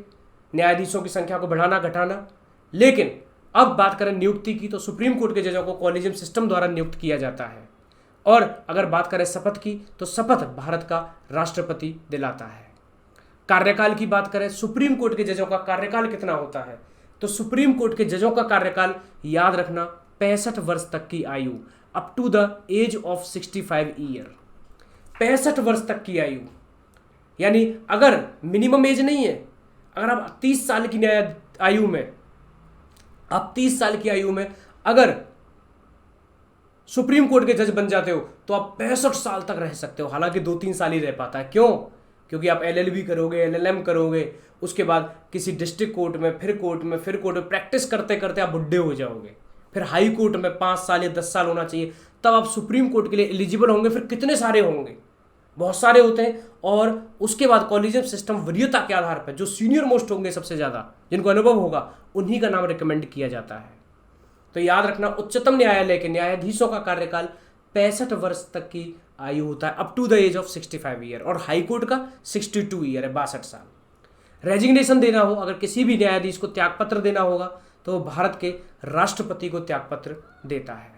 न्यायाधीशों की संख्या को बढ़ाना घटाना। लेकिन अब बात करें नियुक्ति की, तो सुप्रीम कोर्ट के जजों को कॉलेजियम सिस्टम द्वारा नियुक्त किया जाता है। और अगर बात करें शपथ की, तो शपथ भारत का राष्ट्रपति दिलाता है। कार्यकाल की बात करें, सुप्रीम कोर्ट के जजों का कार्यकाल कितना होता है, तो सुप्रीम कोर्ट के जजों का कार्यकाल याद रखना 65 वर्ष तक की आयु, up to the age of 65 year. 65 वर्ष तक की आयु, यानी अगर मिनिमम एज नहीं है, अगर आप 30 साल की आयु में, आप 30 साल की आयु में अगर सुप्रीम कोर्ट के जज बन जाते हो तो आप 65 साल तक रह सकते हो। हालांकि 2-3 साल ही रह पाता है। क्यों? क्योंकि आप LLB करोगे, LLM करोगे, उसके बाद किसी डिस्ट्रिक्ट कोर्ट में, फिर कोर्ट में, फिर कोर्ट में प्रैक्टिस करते करते आप बुढ़े हो जाओगे। फिर हाई कोर्ट में 5 साल या 10 साल होना चाहिए, तब आप सुप्रीम कोर्ट के लिए एलिजिबल होंगे। फिर कितने सारे होंगे, बहुत सारे होते हैं। और उसके बाद कॉलेजियम सिस्टम वरीयता के आधार पर जो सीनियर मोस्ट होंगे, सबसे ज़्यादा जिनको अनुभव होगा, उन्हीं का नाम रिकमेंड किया जाता है। तो याद रखना, उच्चतम न्यायालय के न्यायाधीशों का कार्यकाल 65 वर्ष तक की आयु होता है, up to the age of 65 year. और हाई कोर्ट का 62 ईयर है, 62 साल। रेजिग्नेशन देना हो, अगर किसी भी न्यायाधीश को त्यागपत्र देना होगा, तो भारत के राष्ट्रपति को त्यागपत्र देता है।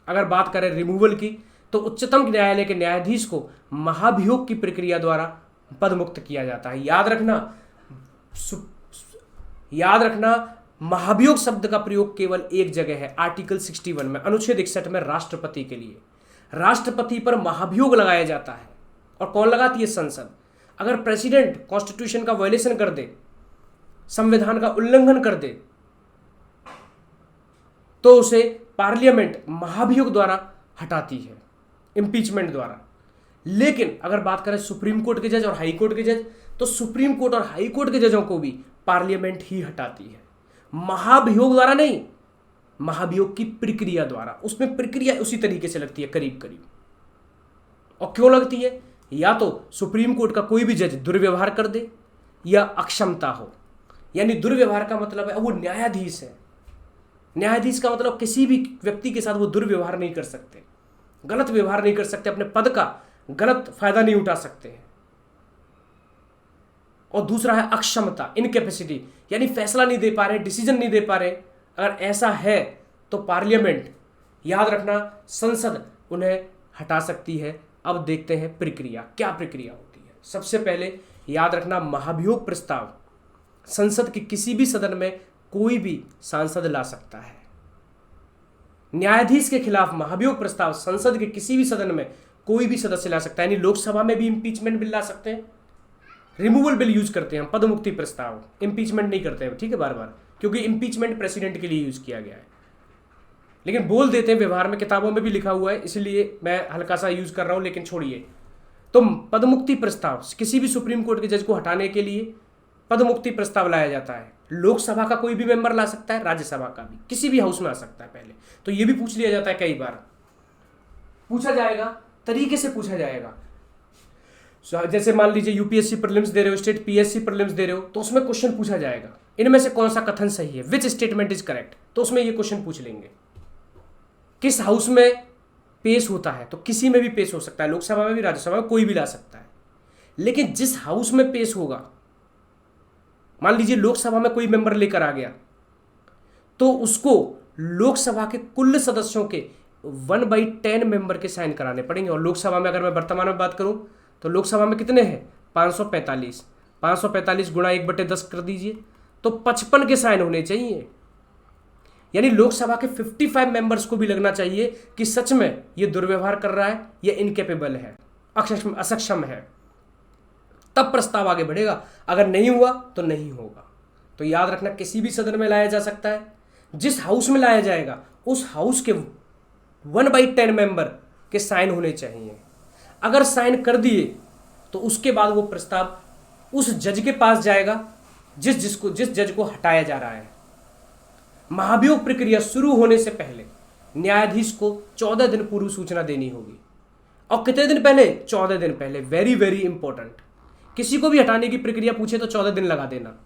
अगर बात करें रिमूवल की, तो उच्चतम न्यायालय के न्यायाधीश को महाभियोग की प्रक्रिया द्वारा पदमुक्त किया जाता है। याद रखना महाभियोग शब्द का प्रयोग केवल एक जगह है, आर्टिकल 61 में, अनुच्छेद 61 में, राष्ट्रपति के लिए। राष्ट्रपति पर महाभियोग लगाया जाता है। और कौन लगाती है? संसद। अगर प्रेसिडेंट कॉन्स्टिट्यूशन का वायलेशन कर दे, संविधान का उल्लंघन कर दे, तो उसे पार्लियामेंट महाभियोग द्वारा हटाती है, इंपीचमेंट द्वारा। लेकिन अगर बात करें सुप्रीम कोर्ट के जज और हाई कोर्ट के जज, तो सुप्रीम कोर्ट और हाई कोर्ट के जजों को भी पार्लियामेंट ही हटाती है, महाभियोग द्वारा नहीं, महाभियोग की प्रक्रिया द्वारा। उसमें प्रक्रिया उसी तरीके से लगती है, करीब करीब। और क्यों लगती है? या तो सुप्रीम कोर्ट का कोई भी जज दुर्व्यवहार कर दे, या अक्षमता हो। यानी दुर्व्यवहार का मतलब है वो न्यायाधीश है। न्यायाधीश का मतलब किसी भी व्यक्ति के साथ वो दुर्व्यवहार नहीं कर सकते, गलत व्यवहार नहीं कर सकते, अपने पद का गलत फायदा नहीं उठा सकते हैं। और दूसरा है अक्षमता, इनकैपेसिटी, यानी फैसला नहीं दे पा रहे, डिसीजन नहीं दे पा रहे। अगर ऐसा है तो पार्लियामेंट, याद रखना, संसद उन्हें हटा सकती है। अब देखते हैं प्रक्रिया, क्या प्रक्रिया होती है। सबसे पहले याद रखना, महाभियोग प्रस्ताव संसद के किसी भी सदन में कोई भी सांसद ला सकता है। न्यायाधीश के खिलाफ महाभियोग प्रस्ताव संसद के किसी भी सदन में कोई भी सदस्य ला सकता है। यानी लोकसभा में भी इंपीचमेंट बिल ला सकते हैं। रिमूवल बिल यूज करते हैं हम, पदमुक्ति प्रस्ताव, इंपीचमेंट नहीं करते हैं, ठीक है, बार बार, क्योंकि इंपीचमेंट प्रेसिडेंट के लिए यूज किया गया है। लेकिन बोल देते हैं व्यवहार में, किताबों में भी लिखा हुआ है, इसलिए मैं हल्का सा यूज कर रहा हूं, लेकिन छोड़िए। तो पदमुक्ति प्रस्ताव, किसी भी सुप्रीम कोर्ट के जज को हटाने के लिए पदमुक्ति प्रस्ताव लाया जाता है। लोकसभा का कोई भी मेंबर ला सकता है, राज्यसभा का भी, किसी भी हाउस में आ सकता है। पहले तो ये भी पूछ लिया जाता है, कई बार पूछा जाएगा, तरीके से पूछा जाएगा। जैसे मान लीजिए यूपीएससी प्रीलिम्स दे रहे हो, स्टेट पीएससी प्रीलिम्स दे रहे हो, तो उसमें क्वेश्चन पूछा जाएगा, इनमें से कौन सा कथन सही है, विच स्टेटमेंट इज करेक्ट, तो उसमें ये क्वेश्चन पूछ लेंगे। किस हाउस में पेश होता है, तो किसी में भी पेश हो सकता है, लोकसभा में भी, राज्यसभा में, कोई भी ला सकता है। लेकिन जिस हाउस में पेश होगा, मान लीजिए लोकसभा में कोई मेंबर लेकर आ गया, तो उसको लोकसभा के कुल सदस्यों के 1/10 मेंबर के साइन कराने पड़ेंगे। और लोकसभा में अगर मैं वर्तमान में बात करूं, तो लोकसभा में कितने हैं? 545। 545 गुणा 1/10 कर दीजिए, तो 55 के साइन होने चाहिए। यानी लोकसभा के 55 मेंबर्स को भी लगना चाहिए कि सच में ये दुर्व्यवहार कर रहा है, ये इनकेपेबल है, असक्षम है, तब प्रस्ताव आगे बढ़ेगा। अगर नहीं हुआ तो नहीं होगा। तो याद रखना, किसी भी सदन में लाया जा सकता है। जिस हाउस में लाया जाएगा, उस हाउस के 1/10 मेंबर के साइन होने चाहिए। अगर साइन कर दिए तो उसके बाद वो प्रस्ताव उस जज के पास जाएगा जिस जज को हटाया जा रहा है। महाभियोग प्रक्रिया शुरू होने से पहले न्यायाधीश को 14 दिन पूर्व सूचना देनी होगी। और कितने दिन पहले? 14 दिन पहले। Very very important. किसी को भी हटाने की प्रक्रिया पूछे तो 14 दिन लगा देना।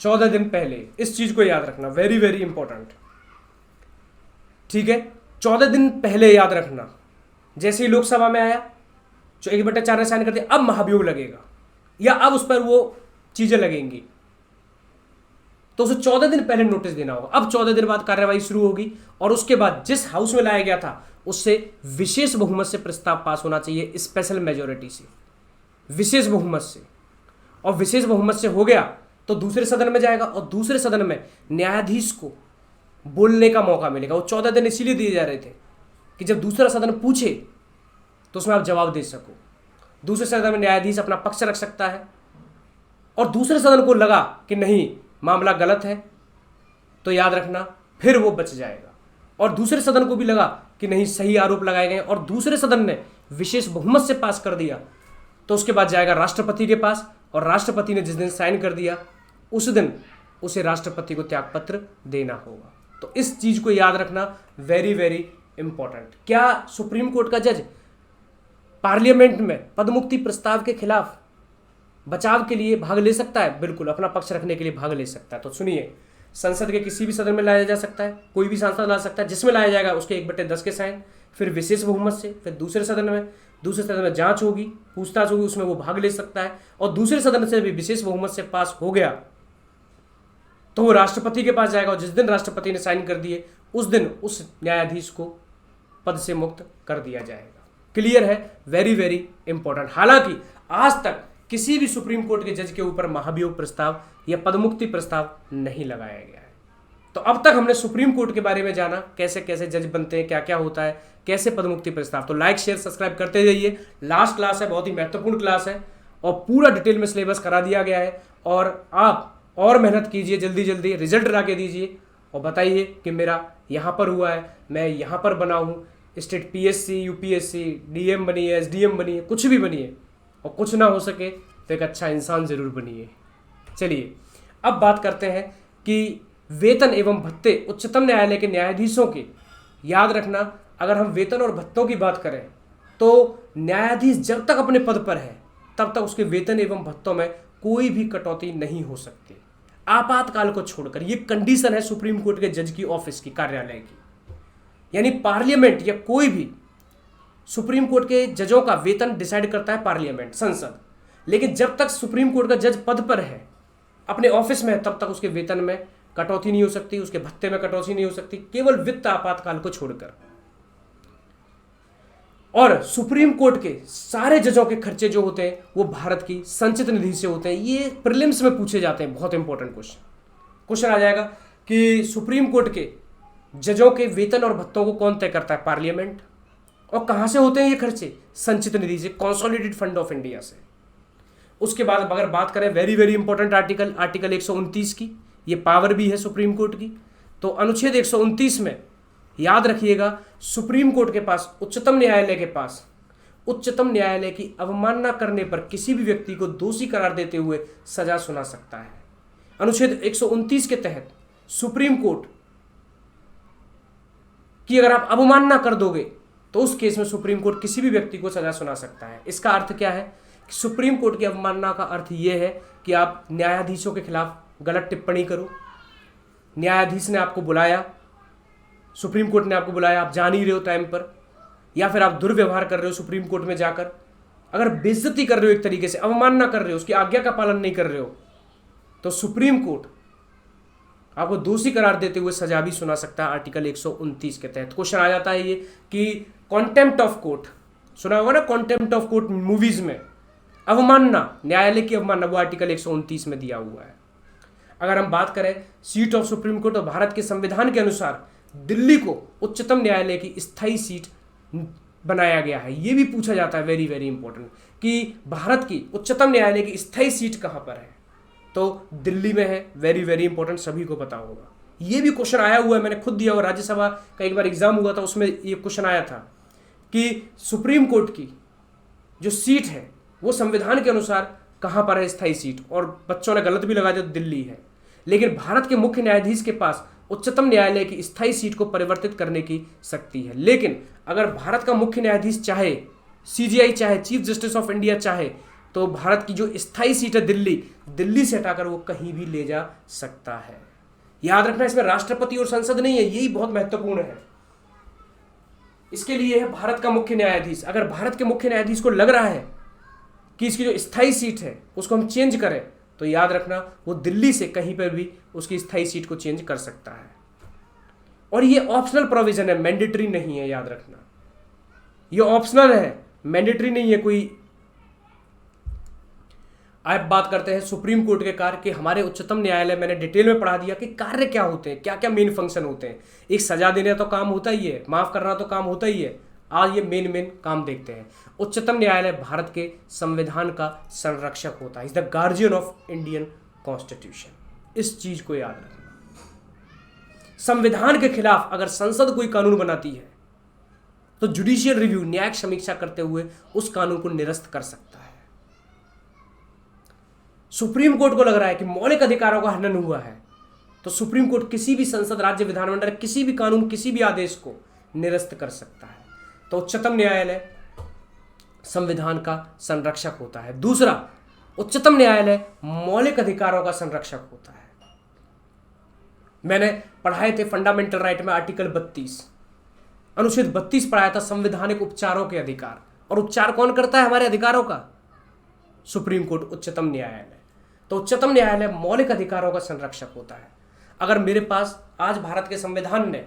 चौदह दिन पहले, इस चीज को याद रखना, वेरी वेरी इंपॉर्टेंट। ठीक है, 14 दिन पहले याद रखना। जैसे ही लोकसभा में आया, जो 1/4 ने साइन कर दिया, अब महाभियोग लगेगा या अब उस पर वो चीजें लगेंगी, तो उसे 14 दिन पहले नोटिस देना होगा। अब 14 दिन बाद कार्यवाही शुरू होगी और उसके बाद जिस हाउस में लाया गया था उससे विशेष बहुमत से प्रस्ताव पास होना चाहिए, स्पेशल मेजोरिटी से, विशेष बहुमत से। और विशेष बहुमत से हो गया तो दूसरे सदन में जाएगा और दूसरे सदन में न्यायाधीश को बोलने का मौका मिलेगा। वो 14 दिन इसीलिए दिए जा रहे थे कि जब दूसरा सदन पूछे तो उसमें आप जवाब दे सको। दूसरे सदन में न्यायाधीश अपना पक्ष रख सकता है और दूसरे सदन को लगा कि नहीं मामला गलत है तो याद रखना फिर वो बच जाएगा, और दूसरे सदन को भी लगा कि नहीं सही आरोप लगाए गए और दूसरे सदन ने विशेष बहुमत से पास कर दिया तो उसके बाद जाएगा राष्ट्रपति के पास, और राष्ट्रपति ने जिस दिन साइन कर दिया उस दिन उसे राष्ट्रपति को त्यागपत्र देना होगा। तो इस चीज को याद रखना, वेरी वेरी इंपॉर्टेंट। क्या सुप्रीम कोर्ट का जज पार्लियामेंट में पदमुक्ति प्रस्ताव के खिलाफ बचाव के लिए भाग ले सकता है? बिल्कुल, अपना पक्ष रखने के लिए भाग ले सकता है। तो सुनिए, संसद के किसी भी सदन में लाया जा सकता है, कोई भी सांसद ला सकता है, जिसमें लाया जाएगा उसके 1/10 के साइन, फिर विशेष बहुमत से, फिर दूसरे सदन में जांच होगी, पूछताछ होगी, उसमें वो भाग ले सकता है, और दूसरे सदन से भी विशेष बहुमत से पास हो गया तो वो राष्ट्रपति के पास जाएगा, और जिस दिन राष्ट्रपति ने साइन कर दिए उस दिन उस न्यायाधीश को पद से मुक्त कर दिया जाएगा। क्लियर है? Very very important. हालांकि आज तक किसी भी सुप्रीम कोर्ट के जज के ऊपर महाभियोग प्रस्ताव या पदमुक्ति प्रस्ताव नहीं लगाया गया है। तो अब तक हमने सुप्रीम कोर्ट के बारे में जाना, कैसे कैसे जज बनते हैं, क्या क्या होता है, कैसे पदमुक्ति प्रस्ताव। तो लाइक शेयर सब्सक्राइब करते जाइए। लास्ट क्लास है, बहुत ही महत्वपूर्ण क्लास है और पूरा डिटेल में सिलेबस करा दिया गया है, और आप और मेहनत कीजिए, जल्दी जल्दी रिजल्ट ला के दीजिए और बताइए कि मेरा यहाँ पर हुआ है, मैं यहाँ पर बना हूँ, स्टेट पीएससी, यूपीएससी, डीएम बनिए, एसडीएम बनिए, कुछ भी बनिए, और कुछ ना हो सके तो एक अच्छा इंसान जरूर बनिए। चलिए अब बात करते हैं कि वेतन एवं भत्ते उच्चतम न्यायालय के न्यायाधीशों के। याद रखना, अगर हम वेतन और भत्तों की बात करें तो न्यायाधीश जब तक अपने पद पर है तब तक उसके वेतन एवं भत्तों में कोई भी कटौती नहीं हो सकती, आपातकाल को छोड़कर। ये कंडीशन है सुप्रीम कोर्ट के जज की ऑफिस की, कार्यालय की। यानी पार्लियामेंट या कोई भी सुप्रीम कोर्ट के जजों का वेतन डिसाइड करता है पार्लियामेंट, संसद, लेकिन जब तक सुप्रीम कोर्ट का जज पद पर है, अपने ऑफिस में है, तब तक उसके वेतन में कटौती नहीं हो सकती, उसके भत्ते में कटौती नहीं हो सकती, केवल वित्त आपातकाल को छोड़कर। और सुप्रीम कोर्ट के सारे जजों के खर्चे जो होते हैं वो भारत की संचित निधि से होते हैं। ये प्रीलिम्स में पूछे जाते हैं, बहुत इंपॉर्टेंट क्वेश्चन आ जाएगा कि सुप्रीम कोर्ट के जजों के वेतन और भत्तों को कौन तय करता है? पार्लियामेंट। और कहां से होते हैं ये खर्चे? संचित निधि से, कॉन्सोलिडेटेड फंड ऑफ इंडिया से। उसके बाद अगर बात करें वेरी वेरी इंपॉर्टेंट आर्टिकल 129 की, ये पावर भी है सुप्रीम कोर्ट की। तो अनुच्छेद 129 में याद रखिएगा, सुप्रीम कोर्ट के पास, उच्चतम न्यायालय के पास, उच्चतम न्यायालय की अवमानना करने पर किसी भी व्यक्ति को दोषी करार देते हुए सजा सुना सकता है। अनुच्छेद 129 के तहत सुप्रीम कोर्ट की अगर आप अवमानना कर दोगे तो उस केस में सुप्रीम कोर्ट किसी भी व्यक्ति को सजा सुना सकता है। इसका अर्थ क्या है? सुप्रीम कोर्ट की अवमानना का अर्थ यह है कि आप न्यायाधीशों के खिलाफ गलत टिप्पणी करो, न्यायाधीश ने आपको बुलाया, सुप्रीम कोर्ट ने आपको बुलाया, आप जा नहीं रहे हो टाइम पर, या फिर आप दुर्व्यवहार कर रहे हो सुप्रीम कोर्ट में जाकर, अगर बेइज्जती कर रहे हो, एक तरीके से अवमानना कर रहे हो, उसकी आज्ञा का पालन नहीं कर रहे हो, तो सुप्रीम कोर्ट आपको दोषी करार देते हुए सजा भी सुना सकता है आर्टिकल 129 के तहत। क्वेश्चन आ जाता है ये कि कॉन्टेम्प्ट ऑफ कोर्ट, सुना होगा ना, कॉन्टेम्प्ट ऑफ कोर्ट मूवीज में अवमानना, न्यायालय की अवमानना, वो आर्टिकल 129 में दिया हुआ है। अगर हम बात करें सीट ऑफ सुप्रीम कोर्ट, तो भारत के संविधान के अनुसार दिल्ली को उच्चतम न्यायालय की स्थायी सीट बनाया गया है। यह भी पूछा जाता है, वेरी वेरी इंपॉर्टेंट, कि भारत की उच्चतम न्यायालय की स्थायी सीट कहां पर है? तो दिल्ली में है। वेरी वेरी इंपॉर्टेंट, सभी को पता होगा। ये भी क्वेश्चन आया हुआ है, मैंने खुद दिया हुआ, राज्यसभा का एक बार एग्जाम हुआ था, उसमें ये क्वेश्चन आया था कि सुप्रीम कोर्ट की जो सीट है वो संविधान के अनुसार कहां पर है स्थायी सीट, और बच्चों ने गलत भी लगा दिया, दिल्ली है। लेकिन भारत के मुख्य न्यायाधीश के पास उच्चतम न्यायालय की स्थायी सीट को परिवर्तित करने की शक्ति है। लेकिन अगर भारत का मुख्य न्यायाधीश चाहे, सीजीआई चाहे, चीफ जस्टिस ऑफ इंडिया चाहे, तो भारत की जो स्थायी सीट है दिल्ली से हटाकर वो कहीं भी ले जा सकता है। याद रखना, इसमें राष्ट्रपति और संसद नहीं है, यही बहुत महत्वपूर्ण है। इसके लिए है भारत का मुख्य न्यायाधीश। अगर भारत के मुख्य न्यायाधीश को लग रहा है कि इसकी जो स्थायी सीट है उसको हम चेंज करें, तो याद रखना वो दिल्ली से कहीं पर भी उसकी स्थायी सीट को चेंज कर सकता है। और ये ऑप्शनल प्रोविजन है, मैंडेटरी नहीं है। याद रखना, ये ऑप्शनल है, मैंडेटरी नहीं है कोई। अब बात करते हैं सुप्रीम कोर्ट के कार्य कि हमारे उच्चतम न्यायालय, मैंने डिटेल में पढ़ा दिया कि कार्य क्या होते हैं, क्या क्या मेन फंक्शन होते हैं। एक सजा देना तो काम होता ही है, माफ करना तो काम होता ही है। आज ये मेन काम देखते हैं। उच्चतम न्यायालय भारत के संविधान का संरक्षक होता है, is the guardian of Indian constitution. इस चीज को याद रखना। संविधान के खिलाफ अगर संसद कोई कानून बनाती है तो जुडिशियल रिव्यू, न्यायिक समीक्षा करते हुए उस कानून को निरस्त कर सकता है। सुप्रीम कोर्ट को लग रहा है कि मौलिक अधिकारों का हनन हुआ है, तो सुप्रीम कोर्ट किसी भी संसद, राज्य विधानमंडल, किसी भी कानून, किसी भी आदेश को निरस्त कर सकता है। तो उच्चतम न्यायालय संविधान का संरक्षक होता है। दूसरा, उच्चतम न्यायालय मौलिक अधिकारों का संरक्षक होता है। मैंने पढ़ाए थे फंडामेंटल राइट में आर्टिकल 32, अनुच्छेद 32 पढ़ाया था, संवैधानिक उपचारों के अधिकार। और उपचार कौन करता है हमारे अधिकारों का? सुप्रीम कोर्ट, उच्चतम न्यायालय। तो उच्चतम न्यायालय मौलिक अधिकारों का संरक्षक होता है। अगर मेरे पास आज भारत के संविधान ने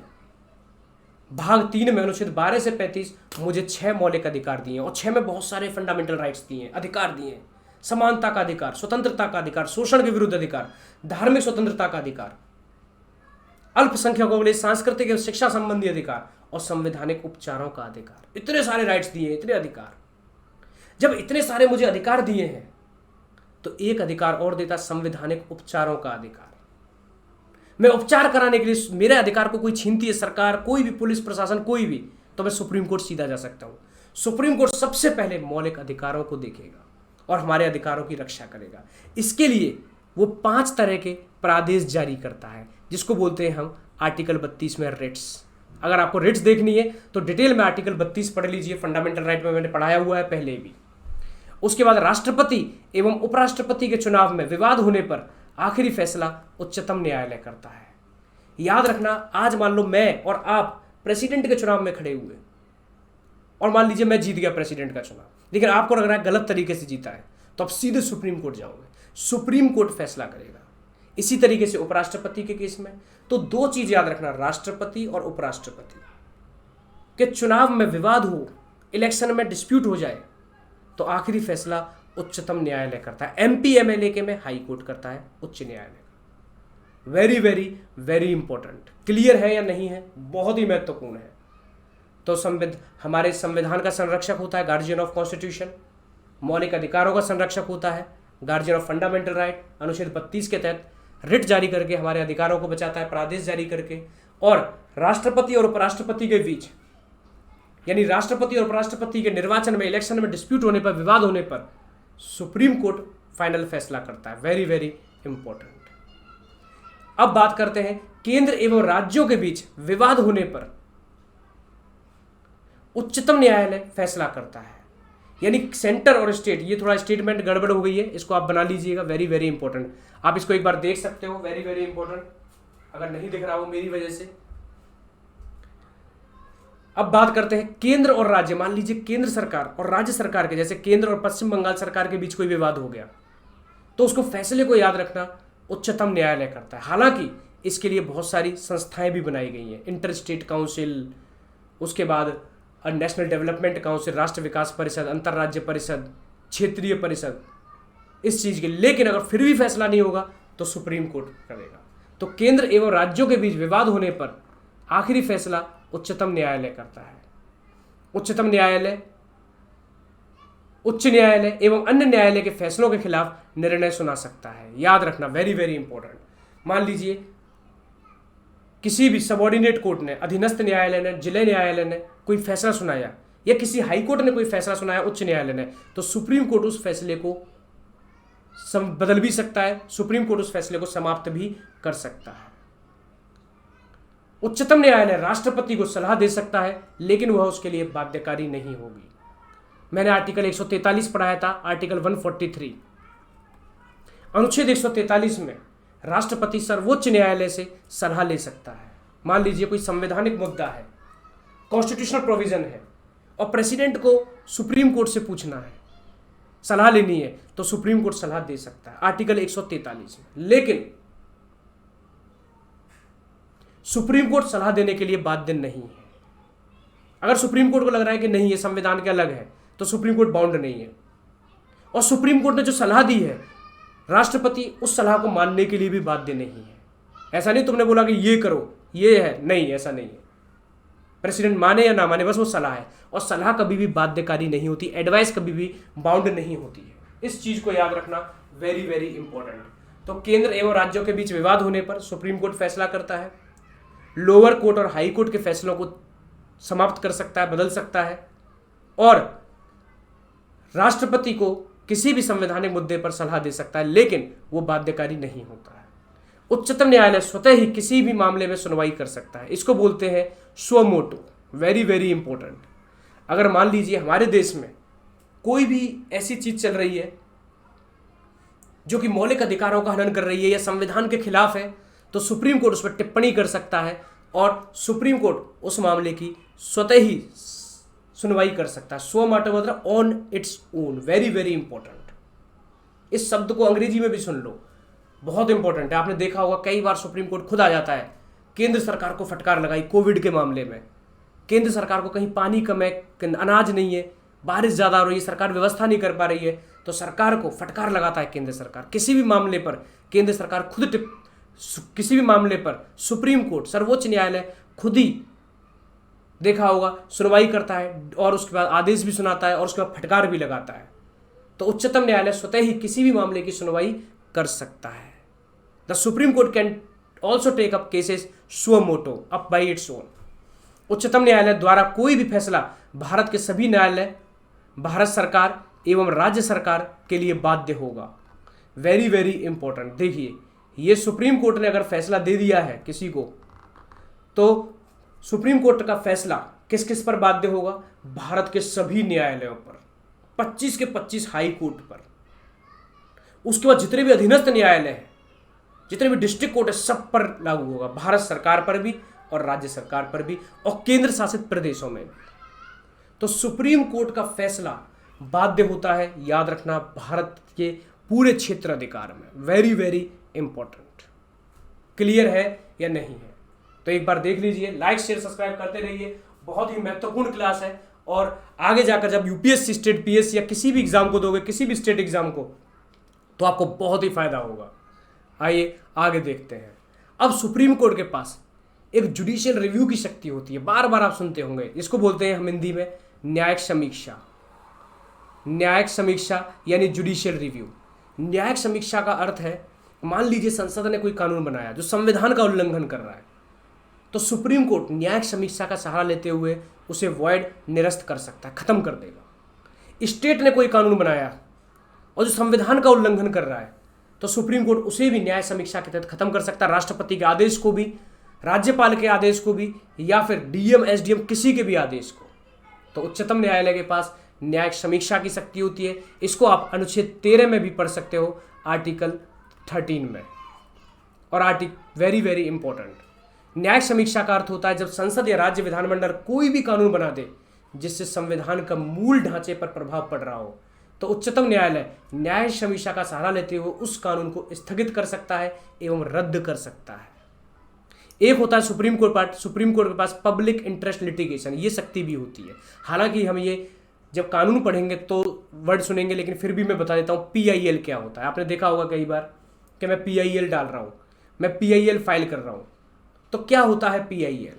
भाग 3 में अनुच्छेद 12 से 35 मुझे 6 मौलिक अधिकार दिए और 6 में बहुत सारे फंडामेंटल राइट्स दिए, अधिकार दिए। समानता का अधिकार, स्वतंत्रता का अधिकार, शोषण के विरुद्ध अधिकार, धार्मिक स्वतंत्रता का अधिकार, अल्पसंख्यकों के लिए सांस्कृतिक एवं शिक्षा संबंधी अधिकार और संवैधानिक उपचारों का अधिकार। इतने सारे राइट्स दिए, इतने अधिकार। जब इतने सारे मुझे अधिकार दिए हैं तो एक अधिकार और देता, संवैधानिक उपचारों का अधिकार। मैं उपचार कराने के लिए, मेरे अधिकार को कोई छीनती है सरकार, कोई भी पुलिस प्रशासन, कोई भी, तो मैं सुप्रीम कोर्ट सीधा जा सकता हूं। सुप्रीम कोर्ट सबसे पहले मौलिक अधिकारों को देखेगा और हमारे अधिकारों की रक्षा करेगा। इसके लिए वो 5 तरह के प्रादेश जारी करता है, जिसको बोलते हैं हम आर्टिकल 32 में रिट्स। अगर आपको रिट्स देखनी है तो डिटेल में आर्टिकल 32 पढ़ लीजिए, फंडामेंटल राइट में मैंने पढ़ाया हुआ है पहले भी। उसके बाद राष्ट्रपति एवं उपराष्ट्रपति के चुनाव में विवाद होने पर आखिरी फैसला उच्चतम न्यायालय करता है। याद रखना, आज मान लो मैं और आप प्रेसिडेंट के चुनाव में खड़े हुए और मान लीजिए मैं जीत गया प्रेसिडेंट का चुनाव, लेकिन आपको लग रहा है गलत तरीके से जीता है, तो आप सीधे सुप्रीम कोर्ट जाओगे, सुप्रीम कोर्ट फैसला करेगा। इसी तरीके से उपराष्ट्रपति के केस में तो 2 चीज याद रखना, राष्ट्रपति और उपराष्ट्रपति के चुनाव में विवाद हो, इलेक्शन में डिस्प्यूट हो जाए, तो आखिरी फैसला उच्चतम न्यायालय करता है। एमपी एमएलए के में हाई कोर्ट करता है, उच्च न्यायालय। Very very very important. Clear है या नहीं है? बहुत ही महत्वपूर्ण है। तो हमारे संविधान का संरक्षक होता है, गार्जियन ऑफ कॉन्स्टिट्यूशन। मौलिक अधिकारों का संरक्षक होता है, गार्जियन ऑफ फंडामेंटल राइट। अनुच्छेद 32 के तहत रिट जारी करके हमारे अधिकारों को बचाता है, प्रादेश जारी करके। और राष्ट्रपति और उपराष्ट्रपति के बीच, यानी राष्ट्रपति और उपराष्ट्रपति के निर्वाचन में, इलेक्शन में डिस्प्यूट होने पर, विवाद होने पर सुप्रीम कोर्ट फाइनल फैसला करता है। Very very important. अब बात करते हैं केंद्र एवं राज्यों के बीच विवाद होने पर उच्चतम न्यायालय फैसला करता है। यानी सेंटर और स्टेट, ये थोड़ा स्टेटमेंट गड़बड़ हो गई है, इसको आप बना लीजिएगा। Very very important. आप इसको एक बार देख सकते हो, वेरी वेरी इंपॉर्टेंट, अगर नहीं दिख रहा हो मेरी वजह से। अब बात करते हैं केंद्र और राज्य। मान लीजिए केंद्र सरकार और राज्य सरकार के, जैसे केंद्र और पश्चिम बंगाल सरकार के बीच कोई विवाद हो गया, तो उसको फैसले को याद रखना उच्चतम न्यायालय करता है। हालांकि इसके लिए बहुत सारी संस्थाएं भी बनाई गई हैं, इंटर स्टेट काउंसिल, उसके बाद नेशनल डेवलपमेंट काउंसिल, राष्ट्र विकास परिषद, अंतर्राज्य परिषद, क्षेत्रीय परिषद, इस चीज के। लेकिन अगर फिर भी फैसला नहीं होगा तो सुप्रीम कोर्ट करेगा। तो केंद्र एवं राज्यों के बीच विवाद होने पर आखिरी फैसला उच्चतम न्यायालय करता है। उच्चतम न्यायालय उच्च न्यायालय एवं अन्य न्यायालय के फैसलों के खिलाफ निर्णय सुना सकता है। याद रखना, वेरी वेरी इंपॉर्टेंट। मान लीजिए किसी भी सबऑर्डिनेट कोर्ट ने, अधीनस्थ न्यायालय ने, जिले न्यायालय ने कोई फैसला सुनाया, या किसी हाई कोर्ट ने कोई फैसला सुनाया उच्च न्यायालय ने, तो सुप्रीम कोर्ट उस फैसले को बदल भी सकता है, सुप्रीम कोर्ट उस फैसले को समाप्त भी कर सकता है। उच्चतम न्यायालय राष्ट्रपति को सलाह दे सकता है, लेकिन वह उसके लिए बाध्यकारी नहीं होगी। मैंने आर्टिकल 143 पढ़ाया था, आर्टिकल 143। अनुच्छेद 143 में राष्ट्रपति सर्वोच्च न्यायालय से सलाह ले सकता है। मान लीजिए कोई संवैधानिक मुद्दा है, कॉन्स्टिट्यूशनल प्रोविजन है, और प्रेसिडेंट को सुप्रीम कोर्ट से पूछना है, सलाह लेनी है, तो सुप्रीम कोर्ट सलाह दे सकता है आर्टिकल 143 में। लेकिन सुप्रीम कोर्ट सलाह देने के लिए बाध्य नहीं है। अगर सुप्रीम कोर्ट को लग रहा है कि नहीं ये संविधान के अलग है, तो सुप्रीम कोर्ट बाउंड नहीं है। और सुप्रीम कोर्ट ने जो सलाह दी है, राष्ट्रपति उस सलाह को मानने के लिए भी बाध्य नहीं है। ऐसा नहीं तुमने बोला कि ये करो, ये है, नहीं, ऐसा नहीं है। प्रेसिडेंट माने या ना माने, बस वो सलाह है, और सलाह कभी भी बाध्यकारी नहीं होती, एडवाइस कभी भी बाउंड नहीं होती है। इस चीज को याद रखना वेरी वेरी इंपॉर्टेंट। तो केंद्र एवं राज्यों के बीच विवाद होने पर सुप्रीम कोर्ट फैसला करता है, लोअर कोर्ट और हाई कोर्ट के फैसलों को समाप्त कर सकता है, बदल सकता है, और राष्ट्रपति को किसी भी संवैधानिक मुद्दे पर सलाह दे सकता है, लेकिन वो बाध्यकारी नहीं होता है। उच्चतम न्यायालय स्वतः ही किसी भी मामले में सुनवाई कर सकता है, इसको बोलते हैं suo motu. Very very important. अगर मान लीजिए हमारे देश में कोई भी ऐसी चीज चल रही है जो कि मौलिक अधिकारों का हनन कर रही है या संविधान के खिलाफ है, तो सुप्रीम कोर्ट उस पर टिप्पणी कर सकता है, और सुप्रीम कोर्ट उस मामले की स्वतः ही सुनवाई कर सकता है। सुओ मोटो मतलब on its own. Very very important. इस शब्द को अंग्रेजी में भी सुन लो, बहुत इंपॉर्टेंट है। आपने देखा होगा कई बार सुप्रीम कोर्ट खुद आ जाता है। केंद्र सरकार को फटकार लगाई कोविड के मामले में, केंद्र सरकार को कहीं पानी कम है, अनाज नहीं है, बारिश ज़्यादा हो रही है, सरकार व्यवस्था नहीं कर पा रही है, तो सरकार को फटकार लगाता है केंद्र सरकार। किसी भी मामले पर केंद्र सरकार खुद किसी भी मामले पर सुप्रीम कोर्ट, सर्वोच्च न्यायालय खुद ही देखा होगा सुनवाई करता है, और उसके बाद आदेश भी सुनाता है, और उसके बाद फटकार भी लगाता है। तो उच्चतम न्यायालय स्वतः ही किसी भी मामले की सुनवाई कर सकता है। The supreme court can also take up cases suo motu up by its own. उच्चतम न्यायालय द्वारा कोई भी फैसला भारत के सभी न्यायालय, भारत सरकार एवं राज्य सरकार के लिए बाध्य होगा। Very very important. देखिए, ये सुप्रीम कोर्ट ने अगर फैसला दे दिया है किसी को, तो सुप्रीम कोर्ट का फैसला किस किस पर बाध्य होगा? भारत के सभी न्यायालयों पर, 25 के 25 हाई कोर्ट पर। उसके बाद जितने भी अधीनस्थ न्यायालय हैं, जितने भी डिस्ट्रिक्ट कोर्ट है, सब पर लागू होगा, भारत सरकार पर भी और राज्य सरकार पर भी, और केंद्र शासित प्रदेशों में भी। तो सुप्रीम कोर्ट का फैसला बाध्य होता है, याद रखना, भारत के पूरे क्षेत्र अधिकार में। Very very important. क्लियर है या नहीं है? तो एक बार देख लीजिए, लाइक शेयर सब्सक्राइब करते रहिए। बहुत ही महत्वपूर्ण क्लास है, और आगे जाकर जब यूपीएससी, स्टेट पीएससी या किसी भी एग्जाम को दोगे, किसी भी स्टेट एग्जाम को, तो आपको बहुत ही फायदा होगा। आइए आगे देखते हैं। अब सुप्रीम कोर्ट के पास एक जुडिशियल रिव्यू की शक्ति होती है, बार बार आप सुनते होंगे, इसको बोलते हैं हम हिंदी में न्यायिक समीक्षा। न्यायिक समीक्षा यानी जुडिशियल रिव्यू। न्यायिक समीक्षा का अर्थ है, मान लीजिए संसद ने कोई कानून बनाया जो संविधान का उल्लंघन कर रहा है, तो सुप्रीम कोर्ट न्यायिक समीक्षा का सहारा लेते हुए उसे वॉइड, निरस्त कर सकता है, खत्म कर देगा। स्टेट ने कोई कानून बनाया और जो संविधान का उल्लंघन कर रहा है, तो सुप्रीम कोर्ट उसे भी न्याय समीक्षा के तहत खत्म कर सकता है। राष्ट्रपति के आदेश को भी, राज्यपाल के आदेश को भी, या फिर डीएम एसडीएम किसी के भी आदेश को। तो उच्चतम न्यायालय के पास न्यायिक समीक्षा की शक्ति होती है। इसको आप अनुच्छेद 13 में भी पढ़ सकते हो, आर्टिकल 13 में। और आर्टिकल वेरी वेरी इंपॉर्टेंट, न्यायिक समीक्षा का अर्थ होता है जब संसद या राज्य विधानमंडल कोई भी कानून बना दे जिससे संविधान का मूल ढांचे पर प्रभाव पड़ रहा हो, तो उच्चतम न्यायालय न्यायिक समीक्षा का सहारा लेते हुए उस कानून को स्थगित कर सकता है एवं रद्द कर सकता है। एक होता है सुप्रीम कोर्ट के पास पब्लिक इंटरेस्ट लिटिगेशन, ये शक्ति भी होती है। हालांकि हम ये जब कानून पढ़ेंगे तो वर्ड सुनेंगे, लेकिन फिर भी मैं बता देता हूँ PIL क्या होता है। आपने देखा होगा कई बार कि मैं PIL डाल रहा हूँ, मैं PIL फाइल कर रहा हूँ। तो क्या होता है PIL?